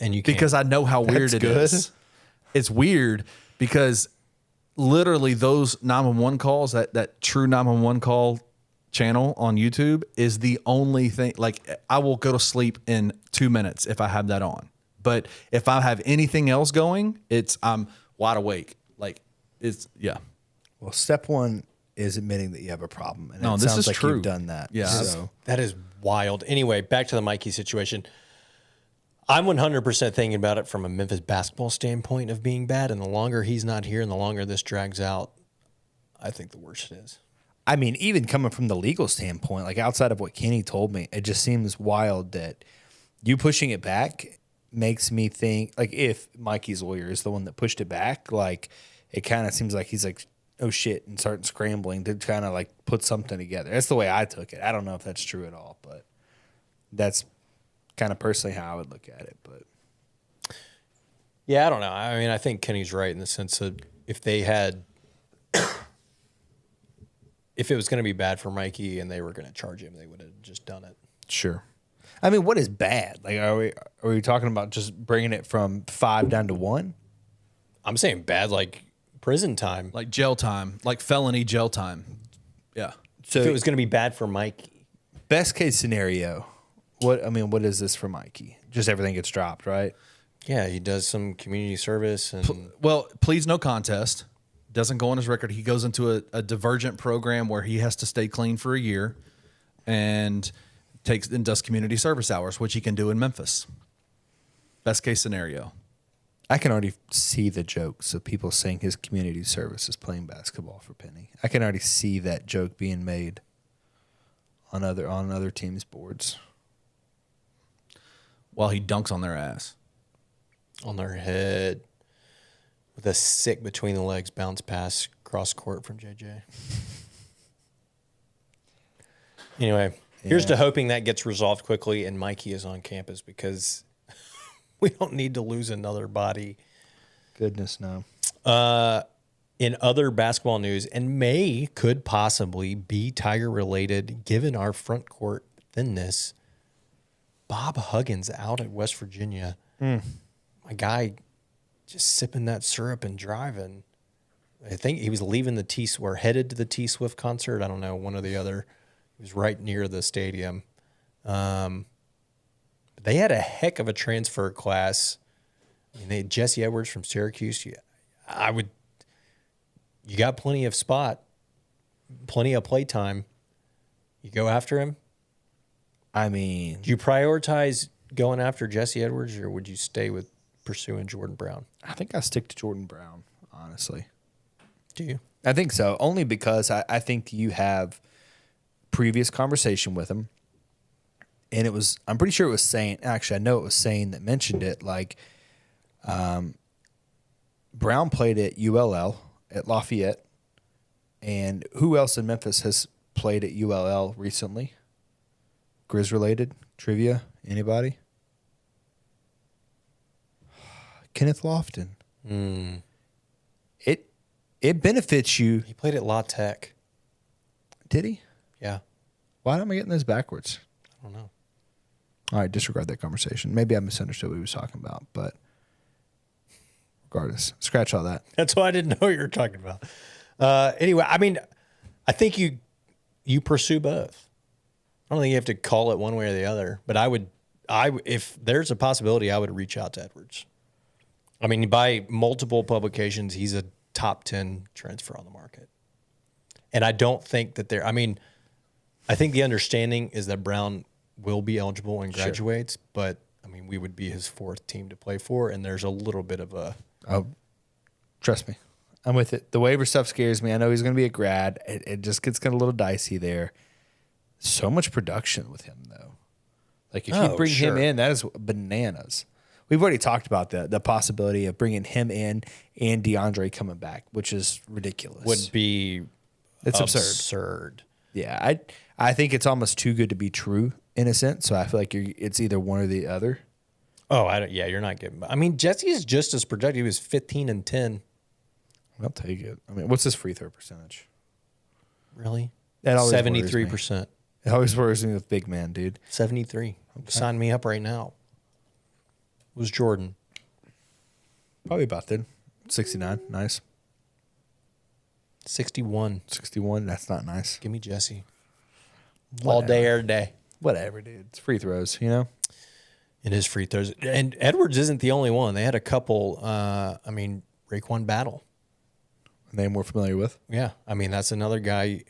Speaker 2: And you can't.
Speaker 1: because I know how weird it is.
Speaker 3: good.
Speaker 1: It's weird because literally those 911 calls, that true 911 call channel on YouTube is the only thing. Like, I will go to sleep in 2 minutes if I have that on. But if I have anything else going, I'm wide awake. Like, yeah.
Speaker 3: Well, step one is admitting that you have a problem. And
Speaker 1: No,
Speaker 3: it
Speaker 1: this
Speaker 3: sounds
Speaker 1: is
Speaker 3: like
Speaker 1: true.
Speaker 3: you've done that.
Speaker 1: Yeah.
Speaker 3: So,
Speaker 2: That is wild. Anyway, back to the Mikey situation. I'm 100% thinking about it from a Memphis basketball standpoint of being bad. And the longer he's not here and the longer this drags out, I think the worse it is.
Speaker 3: I mean, even coming from the legal standpoint, like outside of what Kenny told me, it just seems wild that you pushing it back makes me think, like, if Mikey's lawyer is the one that pushed it back, like, it kind of seems like he's like, oh shit, and starting scrambling to kind of like put something together. That's the way I took it. I don't know if that's true at all, but that's kind of personally how I would look at it. But
Speaker 2: Yeah, I don't know. I mean, I think Kenny's right in the sense that if they had, if it was going to be bad for Mikey and they were going to charge him, they would have just done it.
Speaker 3: sure. I mean, what is bad? Like, are we talking about just bringing it from 5 down to 1?
Speaker 2: I'm saying bad, like prison time.
Speaker 1: Like jail time, like felony jail time. Yeah.
Speaker 3: So
Speaker 2: If it was going to be bad for Mikey.
Speaker 3: best case scenario, what is this for Mikey? Just everything gets dropped, right?
Speaker 2: Yeah, he does some community service and
Speaker 1: Well, please no contest. Doesn't go on his record. He goes into a divergent program where he has to stay clean for a year and does community service hours, which he can do in Memphis. Best case scenario.
Speaker 3: I can already see the jokes of people saying his community service is playing basketball for Penny. I can already see that joke being made on other teams' boards.
Speaker 1: While he dunks on their ass.
Speaker 2: On their head. With a sick between the legs bounce pass cross court from JJ. Anyway, here's to hoping that gets resolved quickly and Mikey is on campus because we don't need to lose another body.
Speaker 3: Goodness, no.
Speaker 2: In other basketball news, and could possibly be Tiger related given our front court thinness, Bob Huggins out at West Virginia. My guy just sipping that syrup and driving. I think he was leaving headed to the T Swift concert. I don't know, one or the other. He was right near the stadium. They had a heck of a transfer class. I mean, they had Jesse Edwards from Syracuse. You got plenty of plenty of play time. You go after him.
Speaker 3: I mean,
Speaker 2: Do you prioritize going after Jesse Edwards, or would you stay with pursuing Jordan Brown?
Speaker 3: I think I stick to Jordan Brown, honestly.
Speaker 2: Do you?
Speaker 3: I think so, only because I think you have previous conversation with him. And I'm pretty sure it was saying, actually, I know it was saying that mentioned it, like Brown played at ULL, at Lafayette. And who else in Memphis has played at ULL recently? Grizz related? Trivia? Anybody? Kenneth Lofton. It benefits you.
Speaker 2: He played at La Tech.
Speaker 3: Did he?
Speaker 2: Yeah.
Speaker 3: Why am I getting this backwards?
Speaker 2: I don't know.
Speaker 3: All right, disregard that conversation. Maybe I misunderstood what he was talking about, but regardless, scratch all that.
Speaker 2: That's why I didn't know what you were talking about. Anyway, I mean, I think you pursue both. I don't think you have to call it one way or the other, but if there's a possibility, I would reach out to Edwards. I mean, by multiple publications, he's a top 10 transfer on the market. And I don't think that I think the understanding is that Brown will be eligible and graduates, but I mean, we would be his fourth team to play for, and there's a little bit of a.
Speaker 3: Oh, trust me, I'm with it. The waiver stuff scares me. I know he's going to be a grad. It just gets kind of a little dicey there. So much production with him, though. Like if you bring him in, that is bananas. We've already talked about the possibility of bringing him in and DeAndre coming back, which is ridiculous.
Speaker 2: Would be absurd.
Speaker 3: Yeah, I think it's almost too good to be true in a sense. So I feel like it's either one or the other.
Speaker 2: Oh, you're not getting. I mean, Jesse is just as productive. He was 15 and 10.
Speaker 3: I'll take it. I mean, what's his free throw percentage?
Speaker 2: Really?
Speaker 3: That always
Speaker 2: 73%.
Speaker 3: It always worries me with big man, dude.
Speaker 2: 73. Okay. Sign me up right now. It was Jordan.
Speaker 3: Probably about then. 69. Nice.
Speaker 2: 61.
Speaker 3: 61. That's not nice.
Speaker 2: Give me Jesse.
Speaker 3: Whatever.
Speaker 2: All day, every day.
Speaker 3: Whatever, dude. It's free throws, you know?
Speaker 2: It is free throws. And Edwards isn't the only one. They had a couple, Raekwon Battle.
Speaker 3: A name we're familiar with.
Speaker 2: Yeah. I mean, that's another guy.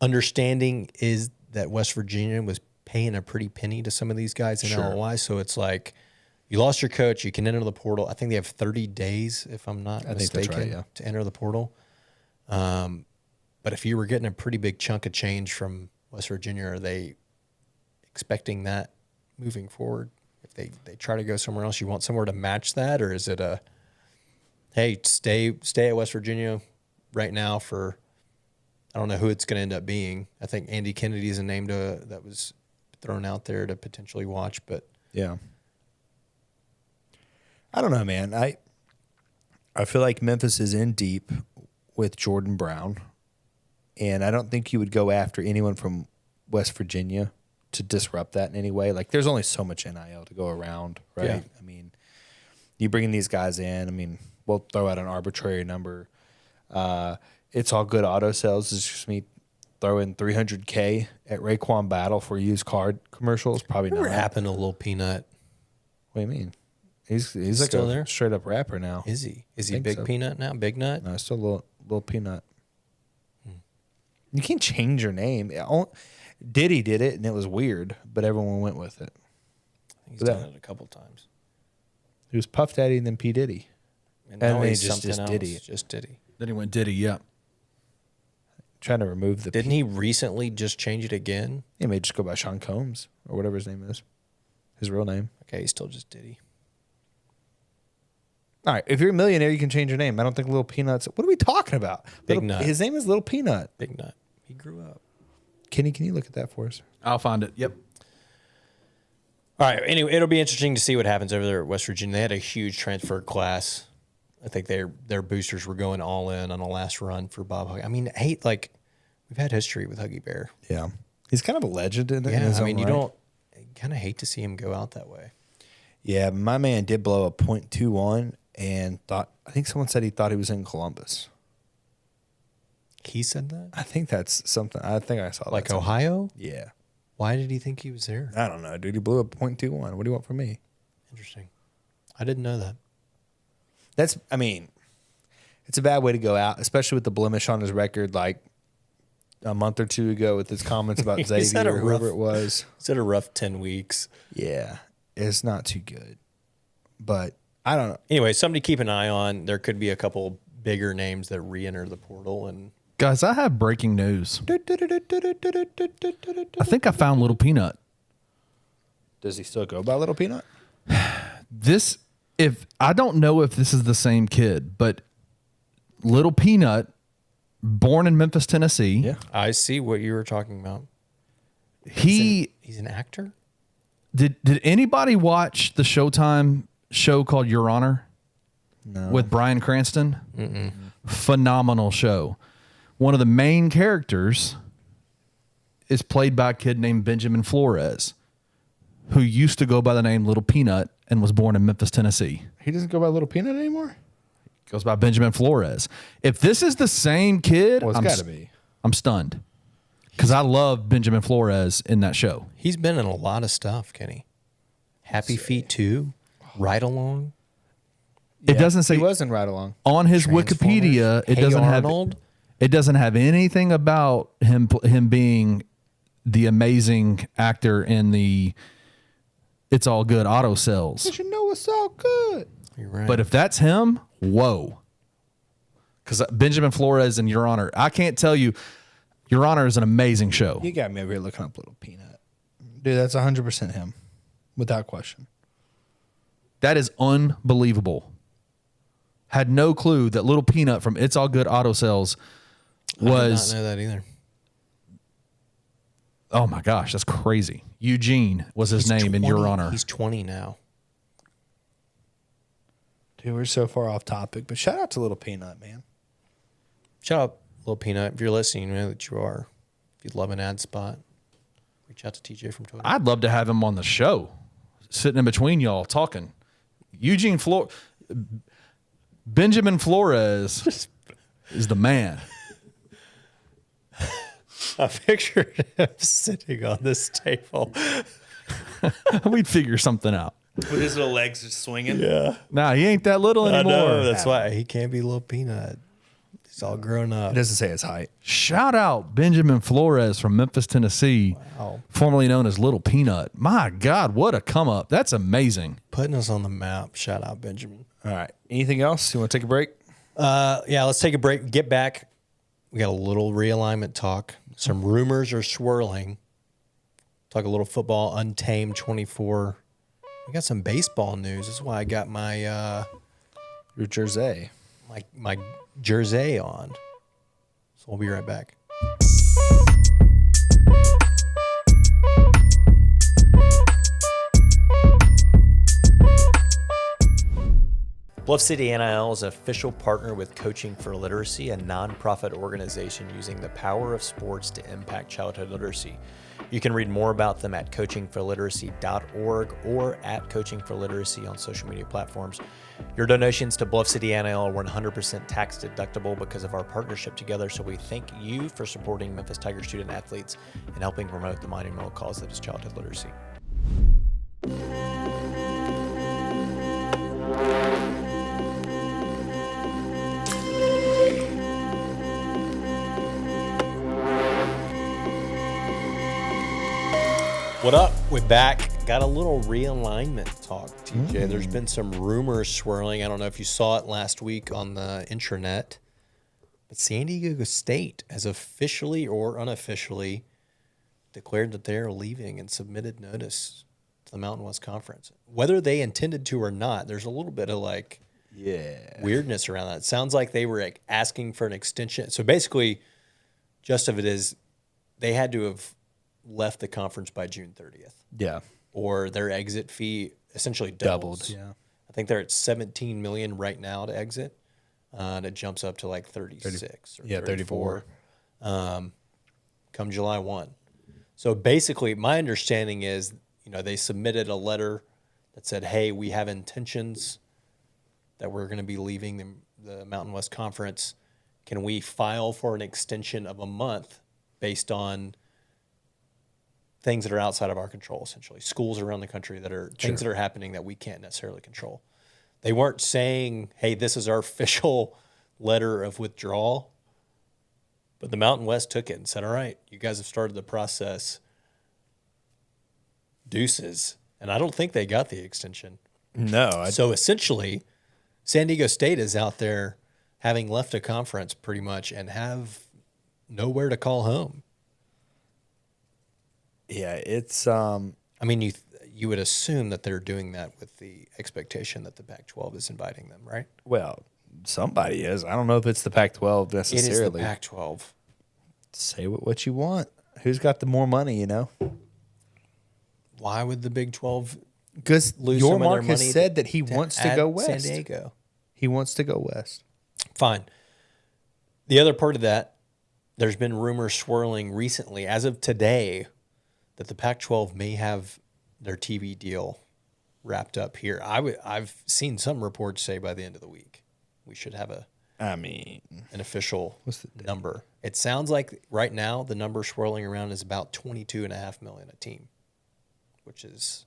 Speaker 2: Understanding is that West Virginia was paying a pretty penny to some of these guys in LOI. So it's like you lost your coach. You can enter the portal. I think they have 30 days, if I'm not mistaken, to enter the portal. But if you were getting a pretty big chunk of change from West Virginia, are they expecting that moving forward? If they try to go somewhere else, you want somewhere to match that? Or is it hey, stay at West Virginia right now for, I don't know who it's going to end up being. I think Andy Kennedy is a name that was thrown out there to potentially watch, but
Speaker 3: yeah. I don't know, man. I feel like Memphis is in deep with Jordan Brown, and I don't think you would go after anyone from West Virginia to disrupt that in any way. Like, there's only so much NIL to go around, right?
Speaker 2: Yeah.
Speaker 3: I mean, you bringing these guys in, I mean, we'll throw out an arbitrary number. It's all good auto sales. It's just me throwing $300K at Raekwon Battle for used card commercials. Probably not.
Speaker 2: what happened to Lil Peanut?
Speaker 3: What do you mean? He's like
Speaker 2: Still
Speaker 3: a
Speaker 2: there?
Speaker 3: straight up rapper now.
Speaker 2: Is he? Is he
Speaker 3: think
Speaker 2: Big
Speaker 3: so.
Speaker 2: Peanut now? Big Nut?
Speaker 3: No, still Lil Peanut. You can't change your name. Diddy did it, and it was weird, but everyone went with it.
Speaker 2: He's done it a couple times.
Speaker 3: He was Puff Daddy and then P. Diddy.
Speaker 2: And
Speaker 3: And
Speaker 2: now
Speaker 3: then
Speaker 2: he's
Speaker 3: just
Speaker 2: something else.
Speaker 3: Diddy.
Speaker 2: Just Diddy.
Speaker 1: Then he went Diddy, yeah.
Speaker 3: Trying to remove the
Speaker 2: Didn't he recently just change it again?
Speaker 3: He may just go by Sean Combs or whatever his name is. His real name.
Speaker 2: Okay, he's still just Diddy.
Speaker 3: All right. If you're a millionaire, you can change your name. I don't think Little Peanut's. What are we talking about?
Speaker 2: Big Nut.
Speaker 3: His name is Little Peanut.
Speaker 2: Big Nut. He grew up.
Speaker 3: Kenny, can you look at that for us?
Speaker 1: I'll find it. Yep.
Speaker 2: All right. Anyway, it'll be interesting to see what happens over there at West Virginia. They had a huge transfer class. I think their boosters were going all in on a last run for Bob Huggy. I mean, we've had history with Huggy Bear.
Speaker 3: Yeah. He's kind of a legend in
Speaker 2: Yeah,
Speaker 3: his
Speaker 2: I
Speaker 3: own
Speaker 2: mean, you
Speaker 3: right.
Speaker 2: kind of hate to see him go out that way.
Speaker 3: Yeah, my man did blow a .21 and I think someone said he thought he was in Columbus.
Speaker 2: He said that?
Speaker 3: I think that's something. I think I saw
Speaker 2: Like
Speaker 3: that.
Speaker 2: Ohio?
Speaker 3: Yeah.
Speaker 2: Why did he think he was there?
Speaker 3: I don't know, dude. He blew a .21. What do you want from me?
Speaker 2: Interesting. I didn't know that.
Speaker 3: It's a bad way to go out, especially with the blemish on his record like a month or two ago with his comments about
Speaker 2: He's had
Speaker 3: Xavier
Speaker 2: a
Speaker 3: or whoever it was.
Speaker 2: He's had a rough 10 weeks.
Speaker 3: Yeah. It's not too good. But I don't know.
Speaker 2: Anyway, somebody keep an eye on. There could be a couple bigger names that re-enter the portal. And
Speaker 1: Guys, I have breaking news. I think I found Little Peanut.
Speaker 3: Does he still go by Little Peanut?
Speaker 1: I don't know if this is the same kid, but Little Peanut, born in Memphis, Tennessee.
Speaker 3: Yeah.
Speaker 2: I see what you were talking about.
Speaker 1: He's
Speaker 2: He's an actor?
Speaker 1: Did anybody watch the Showtime show called Your Honor?
Speaker 3: No.
Speaker 1: With Bryan Cranston? Mm-mm. Phenomenal show. One of the main characters is played by a kid named Benjamin Flores, who used to go by the name Little Peanut and was born in Memphis, Tennessee.
Speaker 3: He doesn't go by Little Peanut anymore?
Speaker 1: Goes by Benjamin Flores. If this is the same kid,
Speaker 3: Well, it's got to be.
Speaker 1: I'm stunned. Because I love Benjamin Flores in that show.
Speaker 2: He's been in a lot of stuff, Kenny. Happy Feet 2, Ride Along.
Speaker 1: It doesn't say
Speaker 3: He wasn't right along.
Speaker 1: on his
Speaker 2: Transformers,
Speaker 1: Wikipedia. It
Speaker 2: Hey
Speaker 1: doesn't
Speaker 2: Arnold.
Speaker 1: have. It doesn't have anything about him being the amazing actor in the It's All Good auto sales.
Speaker 3: You know it's all good.
Speaker 2: You're right.
Speaker 1: But if that's him, whoa. Because Benjamin Flores and Your Honor, I can't tell you, Your Honor is an amazing show.
Speaker 3: You got me over here looking up Little Peanut. Dude, that's 100% him. Without question.
Speaker 1: That is unbelievable. Had no clue that Little Peanut from It's All Good auto sales
Speaker 2: I did
Speaker 1: was,
Speaker 2: not know that either.
Speaker 1: oh my gosh, that's crazy. Eugene was his name in Your Honor.
Speaker 2: He's 20 now.
Speaker 3: Dude, we're so far off topic. But shout out to Little Peanut, man.
Speaker 2: Shout out, Little Peanut. If you're listening, you know that you are. If you'd love an ad spot, reach out to TJ from Twitter.
Speaker 1: I'd love to have him on the show, sitting in between y'all talking. Benjamin Flores is the man.
Speaker 2: I pictured him sitting on this table.
Speaker 1: We'd figure something out.
Speaker 3: With his little legs just swinging.
Speaker 2: Yeah.
Speaker 1: Nah, he ain't that little anymore.
Speaker 2: I know. That's why he can't be Little Peanut. He's all grown up.
Speaker 3: It doesn't say his height.
Speaker 1: Shout out Benjamin Flores from Memphis, Tennessee,
Speaker 2: Wow.
Speaker 1: formerly known as Little Peanut. My God, what a come up. That's amazing.
Speaker 2: Putting us on the map. Shout out, Benjamin.
Speaker 3: All right. Anything else? You want to take a break?
Speaker 2: Yeah, let's take a break. Get back. We got a little realignment talk. Some rumors are swirling. Talk a little football. Untamed 24. We got some baseball news. That's why I got my
Speaker 3: Your jersey.
Speaker 2: my jersey on. So we'll be right back. Bluff City NIL is an official partner with Coaching for Literacy, a nonprofit organization using the power of sports to impact childhood literacy. You can read more about them at coachingforliteracy.org or at Coaching for Literacy on social media platforms. Your donations to Bluff City NIL are 100% tax deductible because of our partnership together, so we thank you for supporting Memphis Tiger student athletes and helping promote the monumental cause that is childhood literacy. What up? We're back. got a little realignment talk, TJ. There's been some rumors swirling. I don't know if you saw it last week on the intranet, but San Diego State has officially or unofficially declared that they are leaving and submitted notice to the Mountain West Conference. Whether they intended to or not, there's a little bit of weirdness around that. It sounds like they were asking for an extension. So basically, gist of it is they had to have left the conference by June 30th.
Speaker 3: Yeah.
Speaker 2: Or their exit fee essentially doubled.
Speaker 3: Yeah.
Speaker 2: I think they're at $17 million right now to exit. And it jumps up to like 36 or 34. Come July 1. So basically, my understanding is, they submitted a letter that said, hey, we have intentions that we're going to be leaving the Mountain West Conference. Can we file for an extension of a month based on things that are outside of our control, essentially? Schools around the country that are things that are happening that we can't necessarily control. They weren't saying, hey, this is our official letter of withdrawal. But the Mountain West took it and said, all right, you guys have started the process. Deuces. And I don't think they got the extension.
Speaker 3: No.
Speaker 2: So essentially, San Diego State is out there having left a conference pretty much and have nowhere to call home.
Speaker 3: Yeah, it's
Speaker 2: I mean, you would assume that they're doing that with the expectation that the Pac-12 is inviting them, right?
Speaker 3: well, somebody is. I don't know if it's the Pac-12 necessarily.
Speaker 2: It is the Pac-12.
Speaker 3: Say what you want. Who's got the more money,
Speaker 2: Why would the Big 12
Speaker 3: Because
Speaker 2: lose some of their
Speaker 3: Yormark has
Speaker 2: money
Speaker 3: said that he wants to
Speaker 2: add
Speaker 3: go west.
Speaker 2: San Diego.
Speaker 3: He wants to go west.
Speaker 2: Fine. The other part of that, there's been rumors swirling recently, as of today, that the Pac-12 may have their TV deal wrapped up here. I've seen some reports say by the end of the week we should have an official number. It sounds like right now the number swirling around is about $22.5 million a team, which is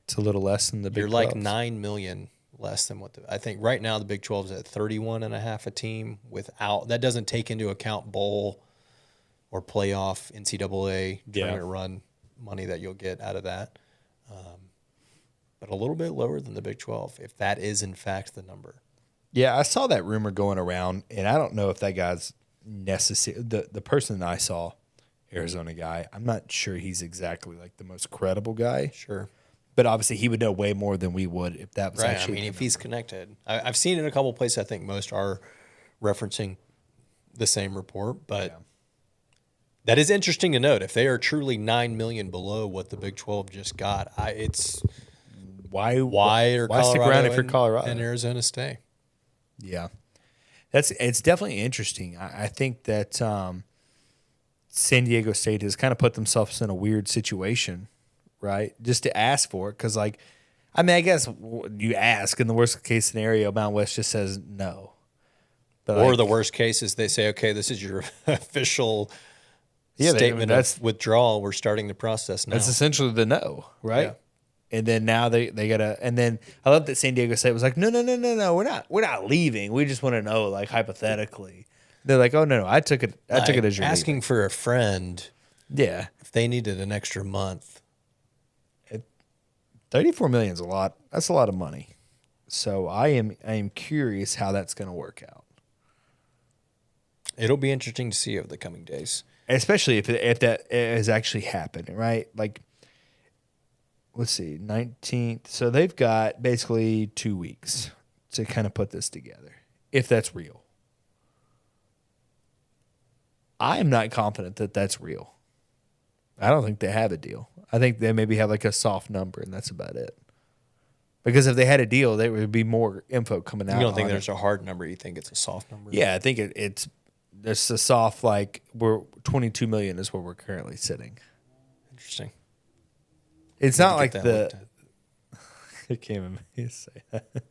Speaker 3: It's a little less than the Big 12.
Speaker 2: you're like $9 million less than what I think right now the Big 12 is at 31.5 a team without that doesn't take into account bowl or playoff NCAA tournament run money that you'll get out of that. But a little bit lower than the Big 12 if that is in fact the number.
Speaker 3: Yeah, I saw that rumor going around, and I don't know if that guy's necessary. The person that I saw, Arizona guy, I'm not sure he's exactly like the most credible guy.
Speaker 2: Sure.
Speaker 3: But obviously he would know way more than we would if that was
Speaker 2: Right.
Speaker 3: actually.
Speaker 2: I mean, if he's connected. I've seen it in a couple of places. I think most are referencing the same report, but that is interesting to note. If they are truly $9 million below what the Big 12 just got, it's why are
Speaker 3: why stick around if you're Colorado
Speaker 2: and Arizona stay?
Speaker 3: Yeah, it's definitely interesting. I think that San Diego State has kind of put themselves in a weird situation, right? Just to ask for it, because I guess you ask in the worst case scenario, Mountain West just says no. But
Speaker 2: or the worst case is they say, okay, this is your official statement of withdrawal. We're starting the process now.
Speaker 3: That's essentially the no, right?
Speaker 2: Yeah.
Speaker 3: And then now they gotta. And then I love that San Diego State was like, no, we're not leaving. We just want to know, like, hypothetically. They're like, oh no, I took it as you're
Speaker 2: asking for a friend.
Speaker 3: Yeah,
Speaker 2: if they needed an extra month.
Speaker 3: 34 million is a lot. That's a lot of money. So I am curious how that's going to work out.
Speaker 2: It'll be interesting to see over the coming days,
Speaker 3: especially if that is actually happening, right? Like, let's see, 19th. So they've got basically 2 weeks to kind of put this together, if that's real. I am not confident that that's real. I don't think they have a deal. I think they maybe have like a soft number, and that's about it. Because if they had a deal, there would be more info coming out.
Speaker 2: You don't think there's a hard number? You think it's a soft number?
Speaker 3: Yeah, I think it's a soft, like, we're 22 million is where we're currently sitting.
Speaker 2: Interesting.
Speaker 3: It's not like the. It came in me to say that.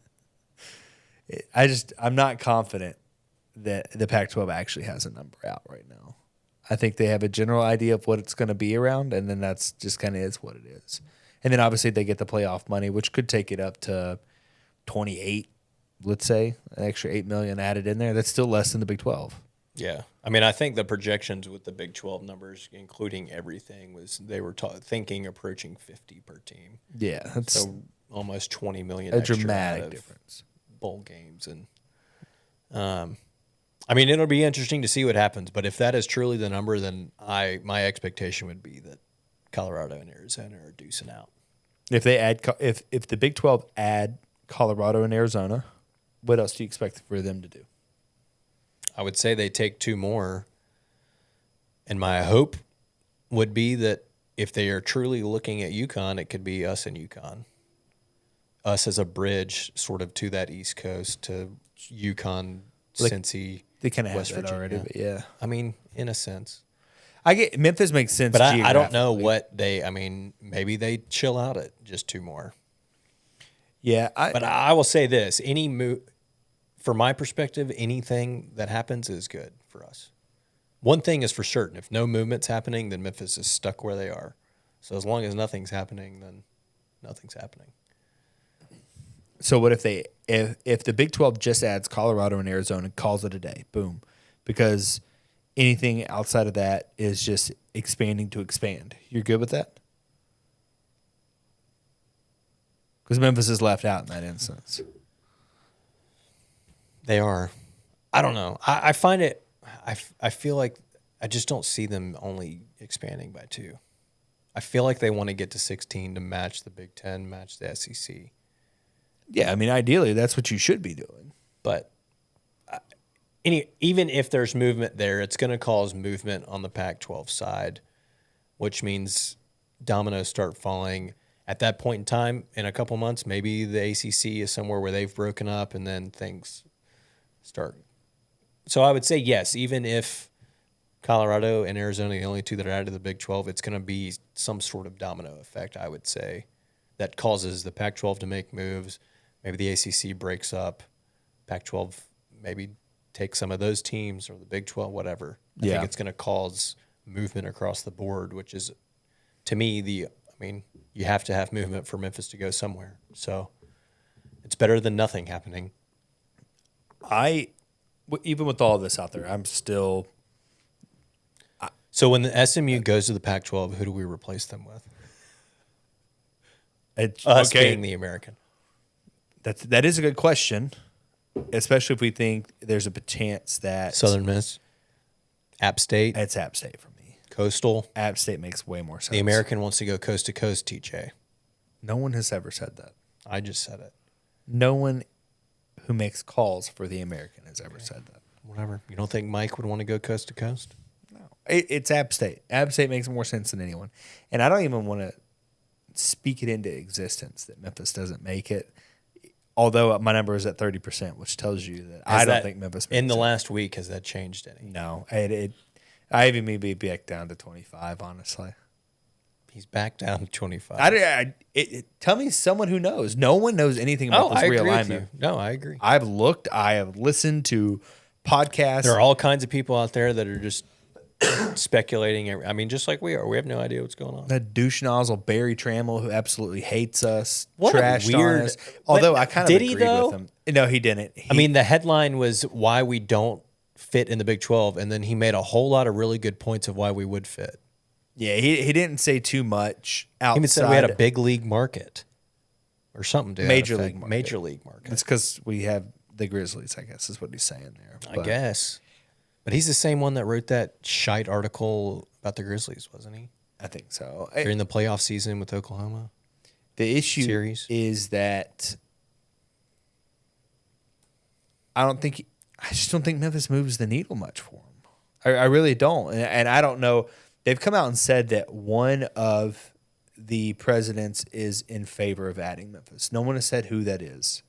Speaker 3: I'm not confident that the Pac-12 actually has a number out right now. I think they have a general idea of what it's going to be around, and then that's just kind of is what it is. And then obviously they get the playoff money, which could take it up to 28, let's say, an extra $8 million added in there. That's still less than the Big 12.
Speaker 2: Yeah. I mean, I think the projections with the Big 12 numbers, including everything, was they were thinking approaching 50 per team.
Speaker 3: Yeah, that's
Speaker 2: So almost 20 million
Speaker 3: a
Speaker 2: extra
Speaker 3: dramatic
Speaker 2: out of
Speaker 3: difference.
Speaker 2: bowl games. And I mean, it'll be interesting to see what happens. But if that is truly the number, then my expectation would be that Colorado and Arizona are deucing out.
Speaker 3: If they add, if the Big 12 add Colorado and Arizona, what else do you expect for them to do?
Speaker 2: I would say they take 2 more. And my hope would be that if they are truly looking at UConn, it could be us and UConn. Us as a bridge sort of to that East Coast, to UConn, Cincy,
Speaker 3: They kind of have
Speaker 2: West
Speaker 3: that
Speaker 2: Virginia.
Speaker 3: already, but yeah.
Speaker 2: I mean, in a sense.
Speaker 3: I get Memphis makes sense,
Speaker 2: But I don't know
Speaker 3: geographically.
Speaker 2: what I mean, maybe they chill out at just 2 more.
Speaker 3: Yeah,
Speaker 2: But I will say this, from my perspective, anything that happens is good for us. One thing is for certain, if no movement's happening, then Memphis is stuck where they are. So as long as nothing's happening, then nothing's happening.
Speaker 3: So what if if the Big 12 just adds Colorado and Arizona, calls it a day, boom, because anything outside of that is just expanding to expand. You're good with that? Because Memphis is left out in that instance.
Speaker 2: They are. I don't know. I find it. I feel like I just don't see them only expanding by 2. I feel like they want to get to 16 to match the Big 10, match the SEC.
Speaker 3: Yeah, I mean, ideally, that's what you should be doing.
Speaker 2: But even if there's movement there, it's going to cause movement on the Pac-12 side, which means dominoes start falling. At that point in time, in a couple months, maybe the ACC is somewhere where they've broken up and then things start. So I would say yes, even if Colorado and Arizona are the only 2 that are out of the Big 12, it's going to be some sort of domino effect, I would say, that causes the Pac-12 to make moves. Maybe the ACC breaks up. Pac-12 maybe takes some of those teams, or the Big 12, whatever. I think it's going to cause movement across the board, which is, to me, you have to have movement for Memphis to go somewhere. So it's better than nothing happening.
Speaker 3: Even with all of this out there, I'm still.
Speaker 2: So when the SMU goes to the Pac-12, who do we replace them with? Us being the American.
Speaker 3: That is a good question, especially if we think there's a chance that
Speaker 2: Southern Miss, App State.
Speaker 3: It's App State for me.
Speaker 2: Coastal.
Speaker 3: App State makes way more sense.
Speaker 2: The American wants to go coast to coast, TJ.
Speaker 3: No one has ever said that.
Speaker 2: I just said it.
Speaker 3: No one who makes calls for the American has ever said that.
Speaker 2: Whatever. You don't think Mike would want to go coast to coast?
Speaker 3: No. It's App State. App State makes more sense than anyone. And I don't even want to speak it into existence that Memphis doesn't make it. Although my number is at 30%, which tells you that I don't think Memphis makes
Speaker 2: in the
Speaker 3: it.
Speaker 2: last week, has that changed any?
Speaker 3: No. I even maybe back down to 25, honestly.
Speaker 2: He's back down to 25.
Speaker 3: Tell me someone who knows. No one knows anything about this
Speaker 2: I agree
Speaker 3: realignment.
Speaker 2: with you. No, I agree.
Speaker 3: I've looked. I have listened to podcasts.
Speaker 2: There are all kinds of people out there that are just speculating. I mean, just like we are. We have no idea what's going on.
Speaker 3: That douche nozzle Barry Trammell, who absolutely hates us,
Speaker 2: What a
Speaker 3: trashed
Speaker 2: weird-
Speaker 3: on us. Although
Speaker 2: but
Speaker 3: I kind of
Speaker 2: did he,
Speaker 3: agreed
Speaker 2: though?
Speaker 3: with him. No, he didn't.
Speaker 2: I mean, the headline was why we don't fit in the Big 12, and then he made a whole lot of really good points of why we would fit.
Speaker 3: yeah, he didn't say too much outside.
Speaker 2: He even said we had a big league market or something. To that
Speaker 3: Major
Speaker 2: effect.
Speaker 3: league market.
Speaker 2: Major league market.
Speaker 3: It's because we have the Grizzlies, I guess, is what he's saying there.
Speaker 2: I guess. But he's the same one that wrote that shite article about the Grizzlies, wasn't he?
Speaker 3: I think so.
Speaker 2: During the playoff season with Oklahoma.
Speaker 3: The issue
Speaker 2: Series.
Speaker 3: is that I just don't think Memphis moves the needle much for him. I really don't. And I don't know. They've come out and said that one of the presidents is in favor of adding Memphis. No one has said who that is.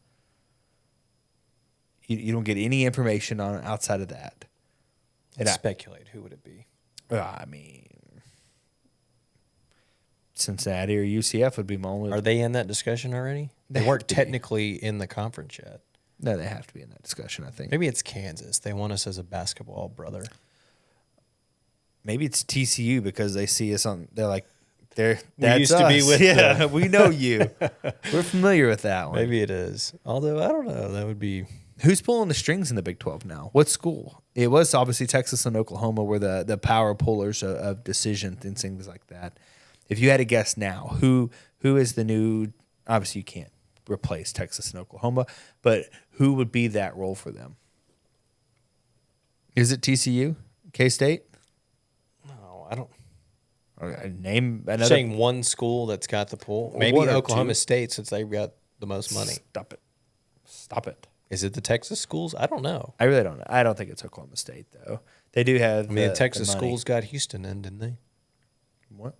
Speaker 3: You don't get any information on outside of that.
Speaker 2: Let's speculate. Who would it be?
Speaker 3: I mean, Cincinnati or UCF would be my only.
Speaker 2: Are they in that discussion already? They
Speaker 3: They
Speaker 2: weren't
Speaker 3: have to be.
Speaker 2: technically in the conference yet.
Speaker 3: No, they have to be in that discussion, I think.
Speaker 2: Maybe it's Kansas. They want us as a basketball brother.
Speaker 3: Maybe it's TCU because they see us on. They're like,
Speaker 2: We
Speaker 3: that's
Speaker 2: used to be
Speaker 3: us.
Speaker 2: with
Speaker 3: Yeah,
Speaker 2: them.
Speaker 3: we know you. We're familiar with that one.
Speaker 2: Maybe it is. Although, I don't know. That would be
Speaker 3: Who's pulling the strings in the Big 12 now? What school? It was obviously Texas and Oklahoma were the power pullers of decisions and things like that. If you had to guess now, who is the new? Obviously, you can't replace Texas and Oklahoma, but who would be that role for them? Is it TCU, K-State?
Speaker 2: No, I don't.
Speaker 3: Okay, name another.
Speaker 2: Saying one school that's got the pull. Maybe Oklahoma State, since they've got the most money.
Speaker 3: Stop it.
Speaker 2: Is it the Texas schools? I don't know.
Speaker 3: I really don't know. I don't think it's Oklahoma State, though. They do have.
Speaker 2: I mean, the Texas schools got Houston in, didn't they?
Speaker 3: What?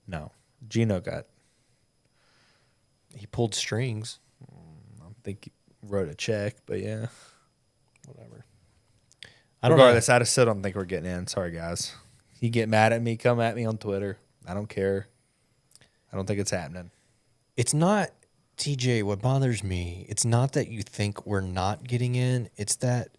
Speaker 3: No. Gino got.
Speaker 2: He pulled strings.
Speaker 3: I think he wrote a check, but yeah.
Speaker 2: Whatever.
Speaker 3: Regardless, I still don't think we're getting in. Sorry, guys. You get mad at me, come at me on Twitter. I don't care. I don't think it's happening.
Speaker 2: It's not, TJ, what bothers me, it's not that you think we're not getting in. It's that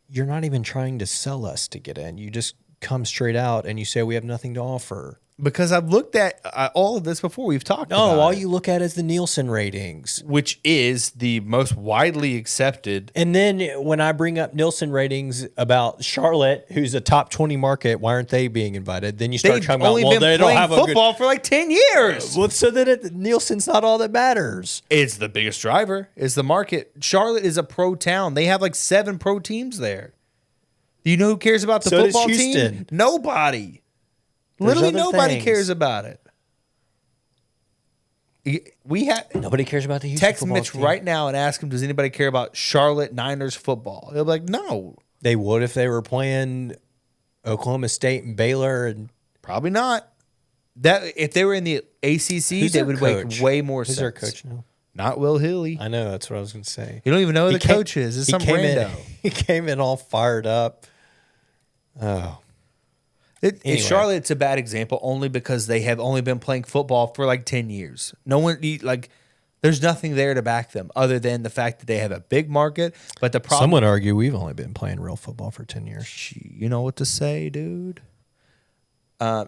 Speaker 2: you're not even trying to sell us to get in. You just come straight out and you say we have nothing to offer.
Speaker 3: Because I've looked at all of this before. We've talked about it.
Speaker 2: No, all you look at is the Nielsen ratings.
Speaker 3: Which is the most widely accepted.
Speaker 2: And then when I bring up Nielsen ratings about Charlotte, who's a top 20 market, why aren't they being invited? Then you start talking about, well, they don't have
Speaker 3: football for like 10 years.
Speaker 2: Well, so that Nielsen's not all that matters.
Speaker 3: It's the biggest driver, is the market. Charlotte is a pro town. They have like 7 pro teams there. Do you know who cares about the football team? Nobody. Literally nobody cares about it.
Speaker 2: Nobody cares about the Houston
Speaker 3: text Mitch
Speaker 2: team
Speaker 3: right now and ask him, does anybody care about Charlotte Niners football? He'll be like, no.
Speaker 2: They would if they were playing Oklahoma State and Baylor, and
Speaker 3: probably not. That if they were in the ACC, they would make way more sense.
Speaker 2: Who's their coach now?
Speaker 3: Not Will Healy.
Speaker 2: I know, that's what I was going to say.
Speaker 3: You don't even know who the coach is. It's some rando.
Speaker 2: He came in all fired up. Oh.
Speaker 3: Anyway. Charlotte's a bad example only because they have only been playing football for like 10 years. No one, there's nothing there to back them other than the fact that they have a big market. But the problem.
Speaker 2: Some would argue we've only been playing real football for 10 years.
Speaker 3: You know what to say, dude.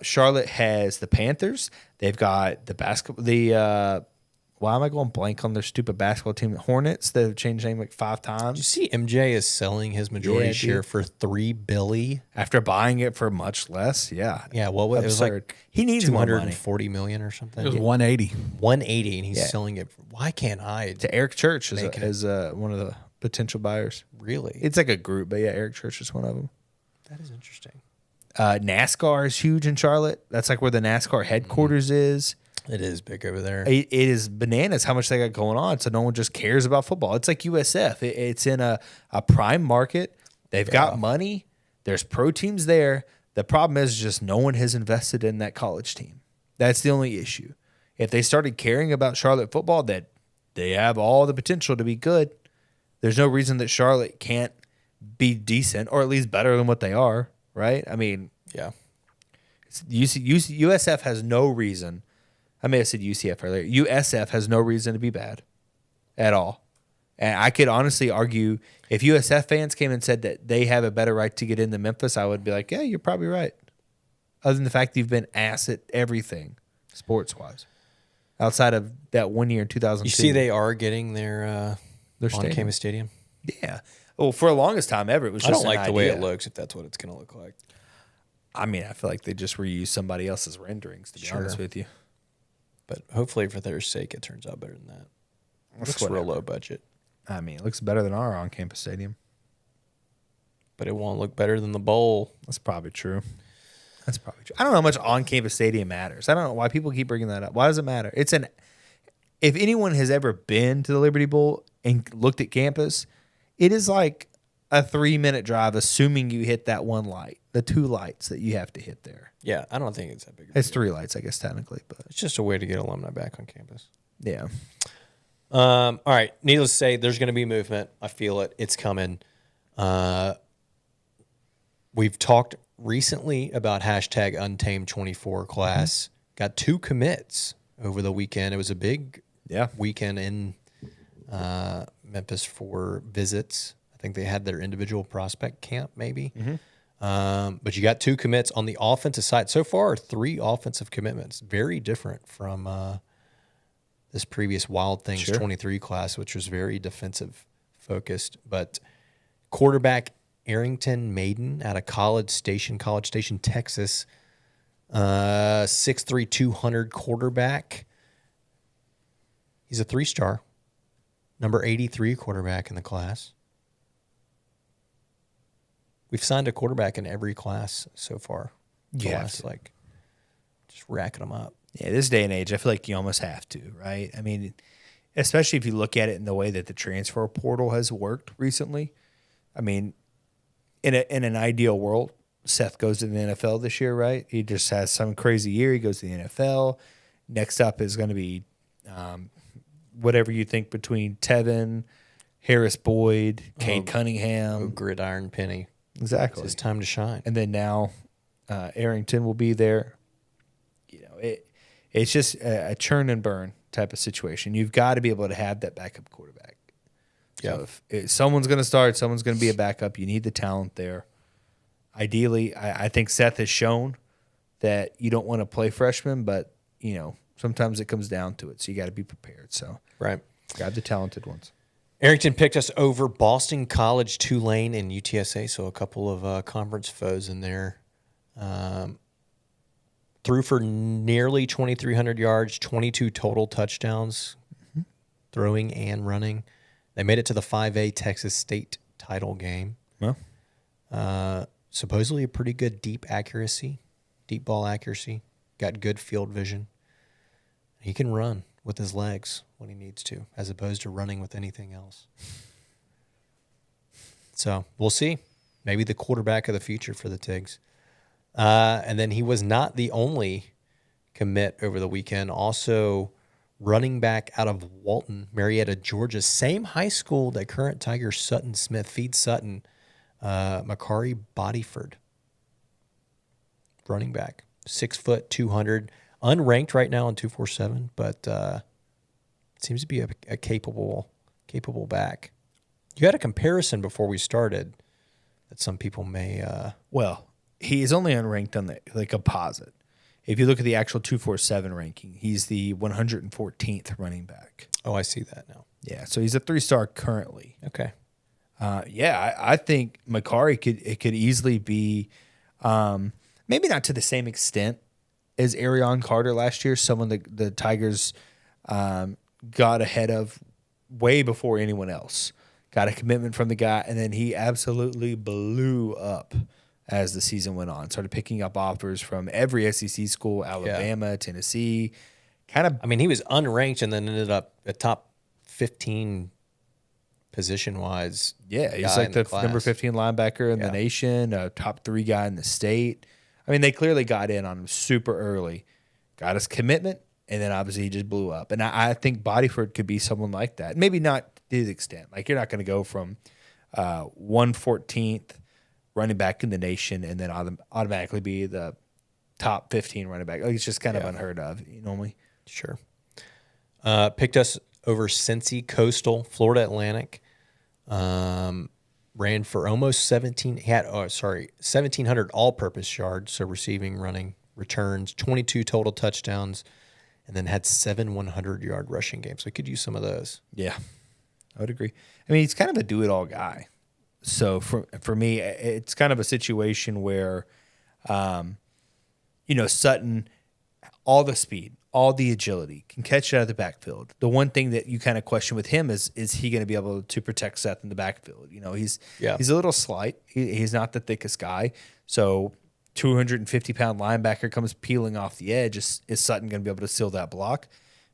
Speaker 3: Charlotte has the Panthers. They've got the basketball. Why am I going blank on their stupid basketball team? Hornets. They've changed name like 5 times.
Speaker 2: Did you see MJ is selling his majority share for $3 billion
Speaker 3: after buying it for much less? Yeah.
Speaker 2: Yeah. Well, it was like
Speaker 3: he needs
Speaker 2: $240 million or something.
Speaker 1: It was 180.
Speaker 2: 180, and he's selling it. Why can't I?
Speaker 3: To Eric Church is one of the potential buyers.
Speaker 2: Really?
Speaker 3: It's like a group, but yeah, Eric Church is one of them.
Speaker 2: That is interesting.
Speaker 3: NASCAR is huge in Charlotte. That's like where the NASCAR headquarters is.
Speaker 2: It is big over there.
Speaker 3: It is bananas how much they got going on. So no one just cares about football. It's like USF. It's in a prime market. They've got money. There's pro teams there. The problem is just no one has invested in that college team. That's the only issue. If they started caring about Charlotte football, that they have all the potential to be good. There's no reason that Charlotte can't be decent or at least better than what they are, right? I mean,
Speaker 2: yeah.
Speaker 3: USF has no reason. I may have said UCF earlier. USF has no reason to be bad at all. And I could honestly argue if USF fans came and said that they have a better right to get into Memphis, I would be like, yeah, you're probably right. Other than the fact that you've been ass at everything sports-wise. Outside of that 1 year in 2002.
Speaker 2: You see they are getting their on-campus stadium?
Speaker 3: Yeah. Well, for the longest time ever, it was just
Speaker 2: I don't like the way it looks, if that's what it's going to look like.
Speaker 3: I mean, I feel like they just reuse somebody else's renderings, to be honest with you.
Speaker 2: But hopefully for their sake, it turns out better than that. It looks real low budget.
Speaker 3: I mean, it looks better than our on-campus stadium.
Speaker 2: But it won't look better than the bowl.
Speaker 3: That's probably true. I don't know how much on-campus stadium matters. I don't know why people keep bringing that up. Why does it matter? If anyone has ever been to the Liberty Bowl and looked at campus, it is like a 3-minute drive, assuming you hit that one light, the 2 lights that you have to hit there.
Speaker 2: Yeah, I don't think it's that big.
Speaker 3: It's 3 lights, I guess, technically, but
Speaker 2: it's just a way to get alumni back on campus.
Speaker 3: Yeah.
Speaker 2: All right. Needless to say, there's going to be movement. I feel it. It's coming. We've talked recently about hashtag Untamed 24 class. Got 2 commits over the weekend. It was a big weekend in Memphis for visits. I think they had their individual prospect camp, maybe. But you got 2 commits on the offensive side. So far, 3 offensive commitments. Very different from this previous Wild Things
Speaker 3: Sure.
Speaker 2: 23 class, which was very defensive focused. But quarterback Arrington Maiden out of College Station, Texas, 6'3", 200 quarterback. He's a 3-star, number 83 quarterback in the class. We've signed a quarterback in every class so far. Just racking them up.
Speaker 3: Yeah, this day and age, I feel like you almost have to, right? I mean, especially if you look at it in the way that the transfer portal has worked recently. I mean, in an ideal world, Seth goes to the NFL this year, right? He just has some crazy year. He goes to the NFL. Next up is going to be whatever you think between Tevin, Harris Boyd, Cade Cunningham.
Speaker 2: Gridiron Penny.
Speaker 3: Exactly.
Speaker 2: It's time to shine.
Speaker 3: And then now Arrington will be there. You know, it's just a churn and burn type of situation. You've got to be able to have that backup quarterback. So if someone's going to start, someone's going to be a backup. You need the talent there. Ideally, I think Seth has shown that you don't want to play freshmen, but, you know, sometimes it comes down to it. So you got to be prepared. So grab the talented ones.
Speaker 2: Arrington picked us over Boston College, Tulane, and UTSA, so a couple of conference foes in there. Threw for nearly 2,300 yards, 22 total touchdowns, throwing and running. They made it to the 5A Texas State title game.
Speaker 3: Well,
Speaker 2: Supposedly a pretty good deep ball accuracy. Got good field vision. He can run with his legs when he needs to, as opposed to running with anything else. So we'll see. Maybe the quarterback of the future for the Tigs. And then he was not the only commit over the weekend. Also, running back out of Walton, Marietta, Georgia, same high school that current Tiger Sutton Smith feeds Sutton, Makari Bodyford. Running back, 6 foot, 200, unranked right now in 247, but seems to be a capable back. You had a comparison before we started that some people may.
Speaker 3: Well, he is only unranked on the composite. If you look at the actual 247 ranking, he's the 114th running back.
Speaker 2: Oh, I see that now.
Speaker 3: Yeah, so he's a 3-star currently.
Speaker 2: Okay.
Speaker 3: I think Makari could easily be, maybe not to the same extent as Arion Carter last year, someone that the Tigers got ahead of way before anyone else. Got a commitment from the guy, and then he absolutely blew up as the season went on. Started picking up offers from every SEC school, Alabama, Tennessee.
Speaker 2: I mean, he was unranked and then ended up a top 15 position-wise.
Speaker 3: Yeah, he's like the number 15 linebacker in the nation, a top 3 guy in the state. I mean, they clearly got in on him super early, got his commitment, and then obviously he just blew up. And I think Bodyford could be someone like that. Maybe not to his extent. Like, you're not going to go from 114th running back in the nation and then automatically be the top 15 running back. Like, it's just kind of unheard of normally.
Speaker 2: Sure. Picked us over Cincy, Coastal, Florida Atlantic. Ran for almost 1,700 all-purpose yards, so receiving, running, returns, 22 total touchdowns, and then had 7 100-yard rushing games. So we could use some of those.
Speaker 3: Yeah, I would agree. I mean, he's kind of a do-it-all guy. So for me, it's kind of a situation where, Sutton, all the speed, all the agility, can catch it out of the backfield. The one thing that you kind of question with him is he going to be able to protect Seth in the backfield? You know, he's a little slight. He's not the thickest guy. So 250-pound linebacker comes peeling off the edge. Is Sutton going to be able to seal that block?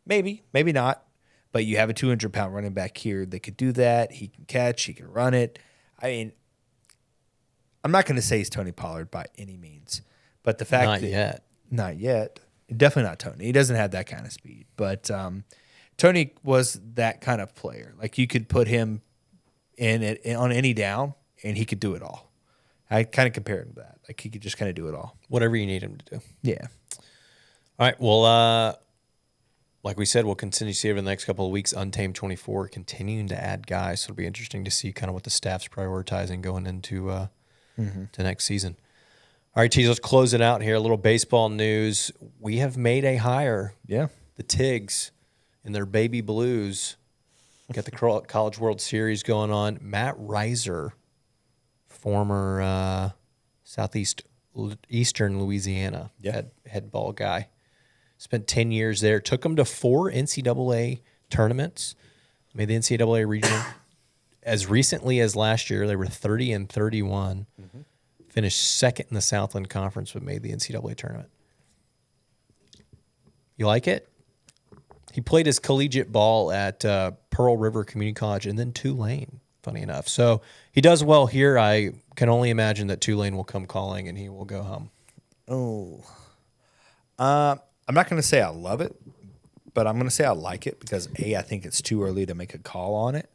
Speaker 3: Maybe, maybe not. But you have a 200-pound running back here that could do that. He can catch. He can run it. I mean, I'm not going to say he's Tony Pollard by any means. But the fact Not yet. Definitely not Tony. He doesn't have that kind of speed. But Tony was that kind of player. Like, you could put him on any down, and he could do it all. I kind of compare him to that. Like, he could just kind of do it all.
Speaker 2: Whatever you need him to do.
Speaker 3: Yeah.
Speaker 2: All right. Well, like we said, we'll continue to see over the next couple of weeks, Untamed 24 continuing to add guys. So it'll be interesting to see kind of what the staff's prioritizing going into to next season. All right, Tease, let's close it out here. A little baseball news. We have made a hire.
Speaker 3: Yeah.
Speaker 2: The Tigs in their baby blues. Got the College World Series going on. Matt Reiser, former Eastern Louisiana head ball guy. Spent 10 years there. Took them to 4 NCAA tournaments. Made the NCAA regional. As recently as last year, they were 30-31. Mm-hmm. Finished second in the Southland Conference, but made the NCAA tournament. You like it? He played his collegiate ball at Pearl River Community College and then Tulane, funny enough. So he does well here. I can only imagine that Tulane will come calling and he will go home.
Speaker 3: Oh. I'm not going to say I love it, but I'm going to say I like it because, I think it's too early to make a call on it.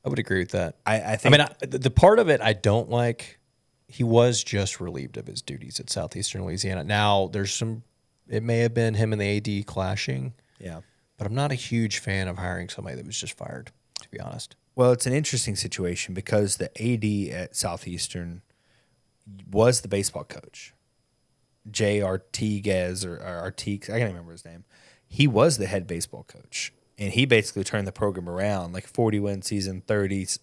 Speaker 2: I would agree with that.
Speaker 3: I think.
Speaker 2: The part of it I don't like, he was just relieved of his duties at Southeastern Louisiana. Now, it may have been him and the AD clashing.
Speaker 3: Yeah.
Speaker 2: But I'm not a huge fan of hiring somebody that was just fired, to be honest.
Speaker 3: Well, it's an interesting situation because the AD at Southeastern was the baseball coach. Jay Artiguez or Artigues, I can't remember his name. He was the head baseball coach. And he basically turned the program around, like 40-win season, 39,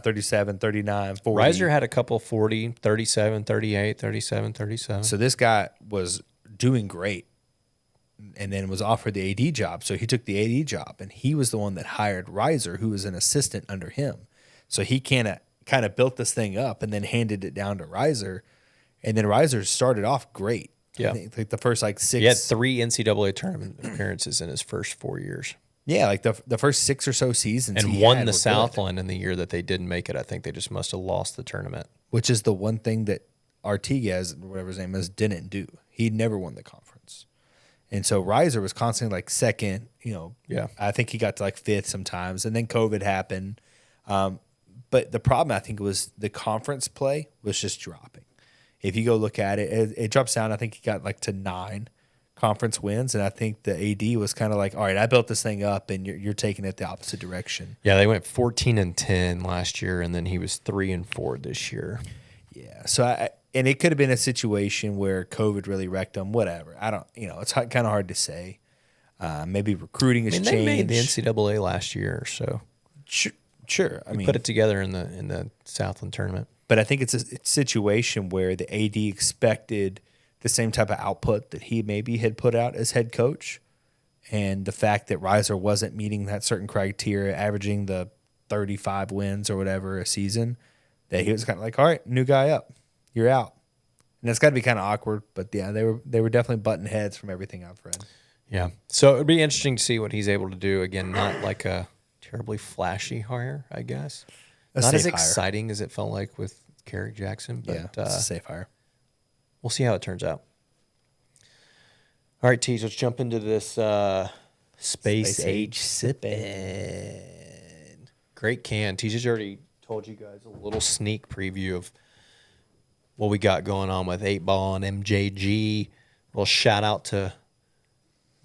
Speaker 3: 37, 39, 40.
Speaker 2: Reiser had a couple 40, 37, 38, 37, 37.
Speaker 3: So this guy was doing great and then was offered the AD job. So he took the AD job, and he was the one that hired Reiser, who was an assistant under him. So he kind of built this thing up and then handed it down to Reiser. And then Reiser started off great.
Speaker 2: Yeah.
Speaker 3: I think, like the first 6.
Speaker 2: He had 3 NCAA tournament appearances in his first 4 years.
Speaker 3: Yeah, like the first 6 or so seasons.
Speaker 2: And won the Southland in the year that they didn't make it. I think they just must have lost the tournament.
Speaker 3: Which is the one thing that Artiguez, whatever his name is, didn't do. He never won the conference. And so Reiser was constantly like second,
Speaker 2: Yeah.
Speaker 3: I think he got to like 5th sometimes. And then COVID happened. But the problem, I think, was the conference play was just dropping. If you go look at it, it drops down. I think he got like to 9 conference wins. And I think the AD was kind of like, all right, I built this thing up and you're taking it the opposite direction.
Speaker 2: Yeah, they went 14-10 last year, and then he was 3-4 this year.
Speaker 3: Yeah. So and it could have been a situation where COVID really wrecked them, whatever. I don't, it's kind of hard to say. Maybe recruiting has changed.
Speaker 2: They made the NCAA last year, so
Speaker 3: sure. I mean,
Speaker 2: put it together in the Southland tournament.
Speaker 3: But I think it's a situation where the AD expected the same type of output that he maybe had put out as head coach, and the fact that Reiser wasn't meeting that certain criteria, averaging the 35 wins or whatever a season, that he was kind of like, all right, new guy up, you're out. And that's got to be kind of awkward, but yeah, they were definitely butting heads from everything I've read.
Speaker 2: Yeah, so it'd be interesting to see what he's able to do. Again, not like a terribly flashy hire, I guess. Not as exciting as it felt like with Kerry Jackson, but
Speaker 3: it's a safe hire.
Speaker 2: We'll see how it turns out. All right, Tees, let's jump into this Space Age Sippin'. Great can. Tees has already told you guys a little sneak preview of what we got going on with 8 Ball and MJG. A little shout out to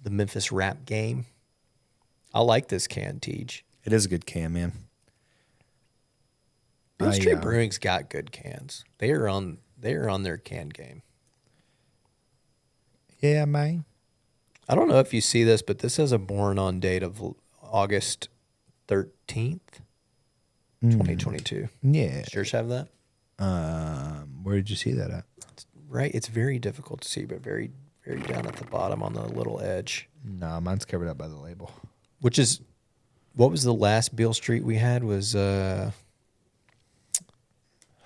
Speaker 2: the Memphis rap game. I like this can, Teej.
Speaker 3: It is a good can, man.
Speaker 2: Beale Street Brewing's got good cans. They are on their can game.
Speaker 3: Yeah, man.
Speaker 2: I don't know if you see this, but this has a born on date of August 13th, 2022.
Speaker 3: Yeah.
Speaker 2: Does yours have that?
Speaker 3: Where did you see that at?
Speaker 2: Right. It's very difficult to see, but very, very down at the bottom on the little edge.
Speaker 3: No, mine's covered up by the label.
Speaker 2: Which is, what was the last Beale Street we had? Was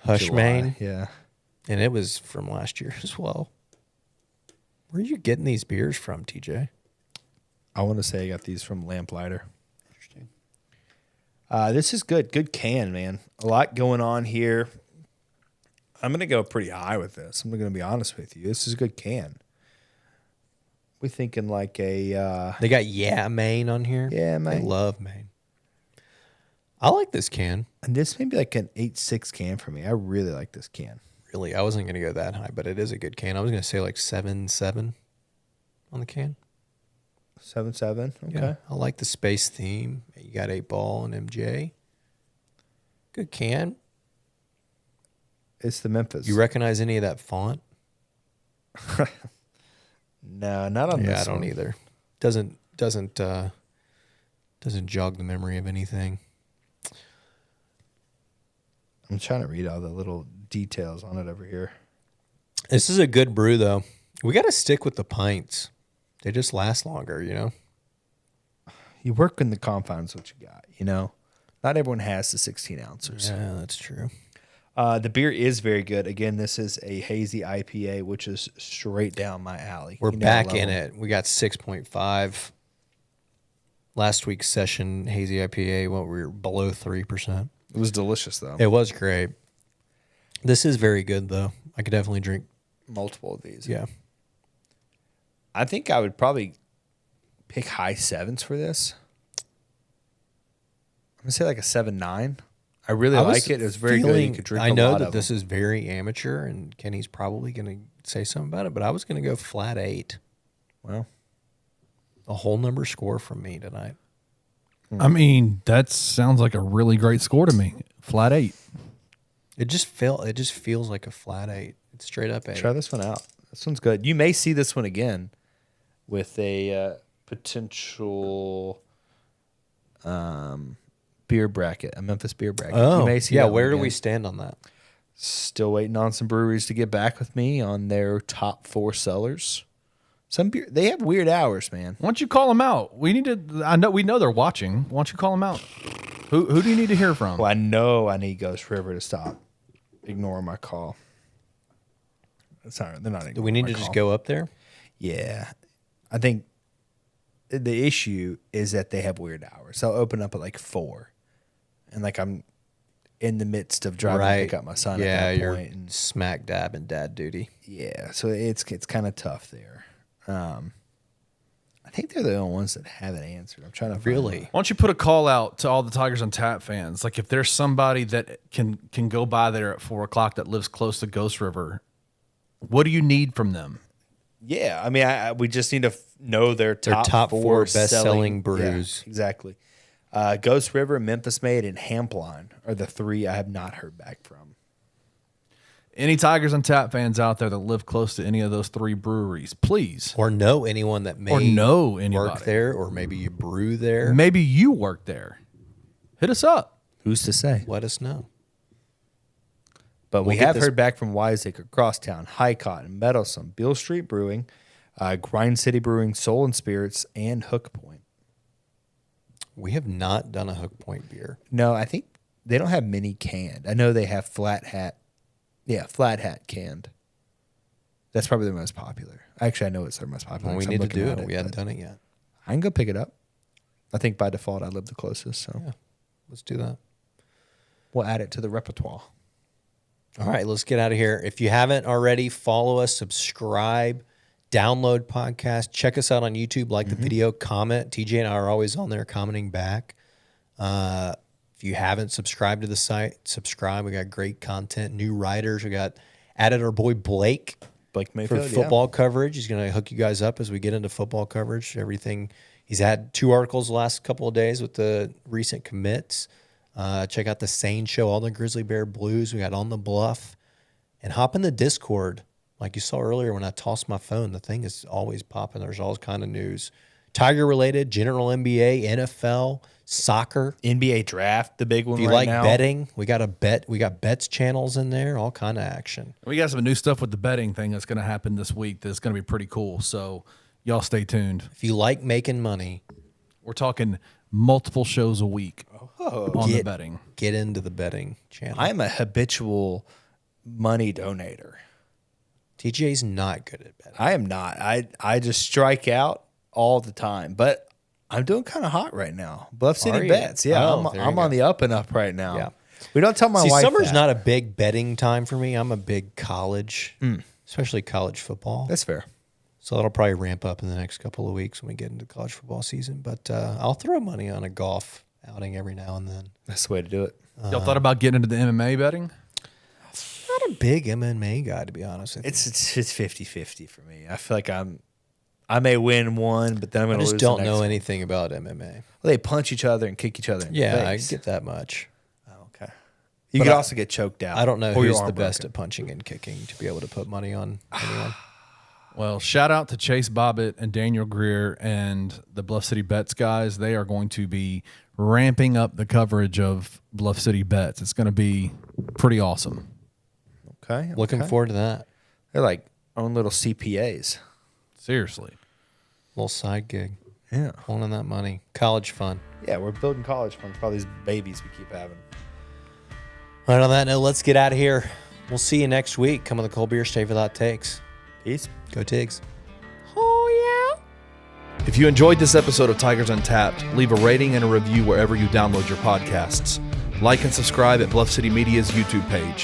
Speaker 2: Hushmain.
Speaker 3: Yeah.
Speaker 2: And it was from last year as well. Where are you getting these beers from, TJ?
Speaker 3: I want to say I got these from Lamplighter. Interesting. This is good. Good can, man. A lot going on here. I'm going to go pretty high with this. I'm going to be honest with you. This is a good can. We're thinking like a...
Speaker 2: They got Maine on here.
Speaker 3: Yeah, Maine.
Speaker 2: I love Maine. I like this can.
Speaker 3: And this may be like an 8.6 can for me. I really like this can.
Speaker 2: Really, I wasn't going to go that high, but it is a good can. I was going to say like 7.7 on the can.
Speaker 3: 7.7? Okay.
Speaker 2: Yeah, I like the space theme. You got 8 Ball and MJ. Good can.
Speaker 3: It's the Memphis.
Speaker 2: You recognize any of that font?
Speaker 3: No, not on this
Speaker 2: Yeah, I don't either. Doesn't doesn't jog the memory of anything.
Speaker 3: I'm trying to read all the little details on it over here.
Speaker 2: This is a good brew, though. We got to stick with the pints. They just last longer, you know?
Speaker 3: You work in the confines what you got, you know? Not everyone has the 16 ounces.
Speaker 2: Yeah, that's true.
Speaker 3: The beer is very good. Again, this is a hazy IPA, which is straight down my alley.
Speaker 2: We're
Speaker 3: You know,
Speaker 2: back
Speaker 3: love
Speaker 2: in
Speaker 3: them.
Speaker 2: it. We got 6.5. Last week's session, hazy IPA, we were below 3%.
Speaker 3: It was delicious, though.
Speaker 2: It was great. This is very good, though. I could definitely drink.
Speaker 3: Multiple of these.
Speaker 2: Yeah.
Speaker 3: I think I would probably pick high 7s for this. I'm going to say like a 7.9. I really like it. It was very good. You could drink
Speaker 2: I
Speaker 3: a
Speaker 2: know
Speaker 3: lot
Speaker 2: that
Speaker 3: of
Speaker 2: this
Speaker 3: them.
Speaker 2: is very amateur, and Kenny's probably going to say something about it, but I was going to go flat 8.
Speaker 3: Well,
Speaker 2: A whole number score from me tonight.
Speaker 4: I mean, that sounds like a really great score to me. Flat 8.
Speaker 2: It just feels like a flat 8. It's straight up 8.
Speaker 3: try this one out. This one's good. You may see this one again with a potential beer bracket, a Memphis beer bracket. You may see
Speaker 2: yeah.
Speaker 3: that one
Speaker 2: Where do
Speaker 3: again.
Speaker 2: we stand on that?
Speaker 3: Still waiting on some breweries to get back with me on their top 4 sellers. Some beer, they have weird hours, man.
Speaker 4: Why don't you call them out? We need to. We know they're watching. Why don't you call them out? Who do you need to hear from?
Speaker 3: Well, I know I need Ghost River to stop ignoring my call. It's not. They're not.
Speaker 2: Do we need to just go up there?
Speaker 3: Yeah, I think the issue is that they have weird hours. They'll open up at like 4, and like I'm in the midst of driving to pick up my son.
Speaker 2: Yeah,
Speaker 3: at that
Speaker 2: you're
Speaker 3: point, and
Speaker 2: smack dab in dad duty.
Speaker 3: yeah, so it's kind of tough there. I think they're the only ones that haven't answered. I'm trying to find
Speaker 2: Really?
Speaker 3: out.
Speaker 4: Why don't you put a call out to all the Tigers Untapped fans? Like if there's somebody that can go by there at 4:00 that lives close to Ghost River, what do you need from them?
Speaker 3: Yeah, I mean, we just need to know their
Speaker 2: Their top 4 best-selling
Speaker 3: selling
Speaker 2: brews.
Speaker 3: Yeah, exactly. Ghost River, Memphis Made, and Hampline are the 3 I have not heard back from.
Speaker 4: Any Tigers Untapped fans out there that live close to any of those 3 breweries, please.
Speaker 2: Or know anyone that may
Speaker 4: Or know
Speaker 2: work
Speaker 4: anybody.
Speaker 2: there, or maybe you brew there.
Speaker 4: Maybe you work there. Hit us up.
Speaker 3: Who's to say?
Speaker 2: Let us know.
Speaker 3: But we
Speaker 2: We'll get
Speaker 3: have
Speaker 2: this-
Speaker 3: heard back from Wiseacre, Crosstown, High Cotton, Meadowsome, Beale Street Brewing, Grind City Brewing, Soul and Spirits, and Hook Point.
Speaker 2: We have not done a Hook Point beer.
Speaker 3: No, I think they don't have many canned. I know they have Flat Hat. Yeah, Flat Hat canned. That's probably their most popular. Actually, I know it's their most popular.
Speaker 2: Well, we
Speaker 3: 'cause I'm
Speaker 2: need to
Speaker 3: looking
Speaker 2: do
Speaker 3: at
Speaker 2: it. We haven't
Speaker 3: but
Speaker 2: done it yet.
Speaker 3: I can go pick it up. I think by default I live the closest, so
Speaker 2: Yeah. Let's do that.
Speaker 3: we'll add it to the repertoire.
Speaker 2: All right, let's get out of here. If you haven't already, follow us, subscribe, download podcast, check us out on YouTube, like the video, comment. TJ and I are always on there commenting back. If you haven't subscribed to the site, subscribe. We got great content, new writers. We got added our boy Blake
Speaker 3: Blake
Speaker 2: for
Speaker 3: Mayfield,
Speaker 2: football coverage. He's going to hook you guys up as we get into football coverage. Everything. He's had 2 articles the last couple of days with the recent commits. Check out the Sane Show, all the Grizzly Bear Blues. We got On the Bluff. And hop in the Discord. Like you saw earlier when I tossed my phone, the thing is always popping. There's all kind of news. Tiger-related, general NBA, NFL, soccer.
Speaker 3: NBA draft, the big one
Speaker 2: If you
Speaker 3: right
Speaker 2: like
Speaker 3: now.
Speaker 2: betting, we got bets channels in there, all kind of action.
Speaker 4: We got some new stuff with the betting thing that's going to happen this week that's going to be pretty cool. So y'all stay tuned.
Speaker 2: If you like making money,
Speaker 4: We're talking multiple shows a week on the betting.
Speaker 2: get into the betting channel.
Speaker 3: I'm a habitual money donator.
Speaker 2: TJ's not good at betting.
Speaker 3: I am not. I just strike out all the time, but I'm doing kind of hot right now. Bluff
Speaker 2: Are
Speaker 3: City
Speaker 2: you?
Speaker 3: bets. Yeah,
Speaker 2: Oh, there you
Speaker 3: I'm
Speaker 2: go.
Speaker 3: on the up and up right now.
Speaker 2: Yeah.
Speaker 3: We don't tell my
Speaker 2: See,
Speaker 3: wife
Speaker 2: summer's
Speaker 3: that.
Speaker 2: not a big betting time for me. I'm a big college, especially college football.
Speaker 3: That's fair.
Speaker 2: So that'll probably ramp up in the next couple of weeks when we get into college football season. But I'll throw money on a golf outing every now and then.
Speaker 3: That's the way to do it.
Speaker 4: Y'all thought about getting into the MMA betting?
Speaker 2: Not a big MMA guy, to be honest with you.
Speaker 3: It's 50-50 for me. I feel like I may win one, but then I'm
Speaker 2: I
Speaker 3: going to lose
Speaker 2: just don't
Speaker 3: the next
Speaker 2: know
Speaker 3: one.
Speaker 2: anything about MMA.
Speaker 3: Well, they punch each other and kick each other in
Speaker 2: Yeah,
Speaker 3: the
Speaker 2: I
Speaker 3: face.
Speaker 2: get that much.
Speaker 3: Oh, okay. You
Speaker 2: But
Speaker 3: could
Speaker 2: I-
Speaker 3: also get choked out.
Speaker 2: I don't know
Speaker 3: or your
Speaker 2: who's
Speaker 3: arm
Speaker 2: the best
Speaker 3: broken.
Speaker 2: at punching and kicking to be able to put money on anyone.
Speaker 4: Well, shout out to Chase Bobbitt and Daniel Greer and the Bluff City Bets guys. They are going to be ramping up the coverage of Bluff City Bets. It's going to be pretty awesome.
Speaker 3: Okay.
Speaker 2: Looking forward to that.
Speaker 3: They're like own little CPAs.
Speaker 4: Seriously.
Speaker 2: Little side gig.
Speaker 3: Yeah.
Speaker 2: Pulling in that money. College fun.
Speaker 3: Yeah, we're building college funds for all these babies we keep having.
Speaker 2: All right, on that note, let's get out of here. We'll see you next week. Come on the Cold Beer, stay for that takes.
Speaker 3: Peace.
Speaker 2: Go Tigs.
Speaker 1: If you enjoyed this episode of Tigers Untapped, leave a rating and a review wherever you download your podcasts. Like and subscribe at Bluff City Media's YouTube page.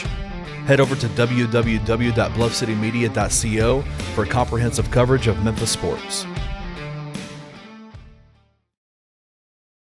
Speaker 1: Head over to www.bluffcitymedia.co for comprehensive coverage of Memphis sports.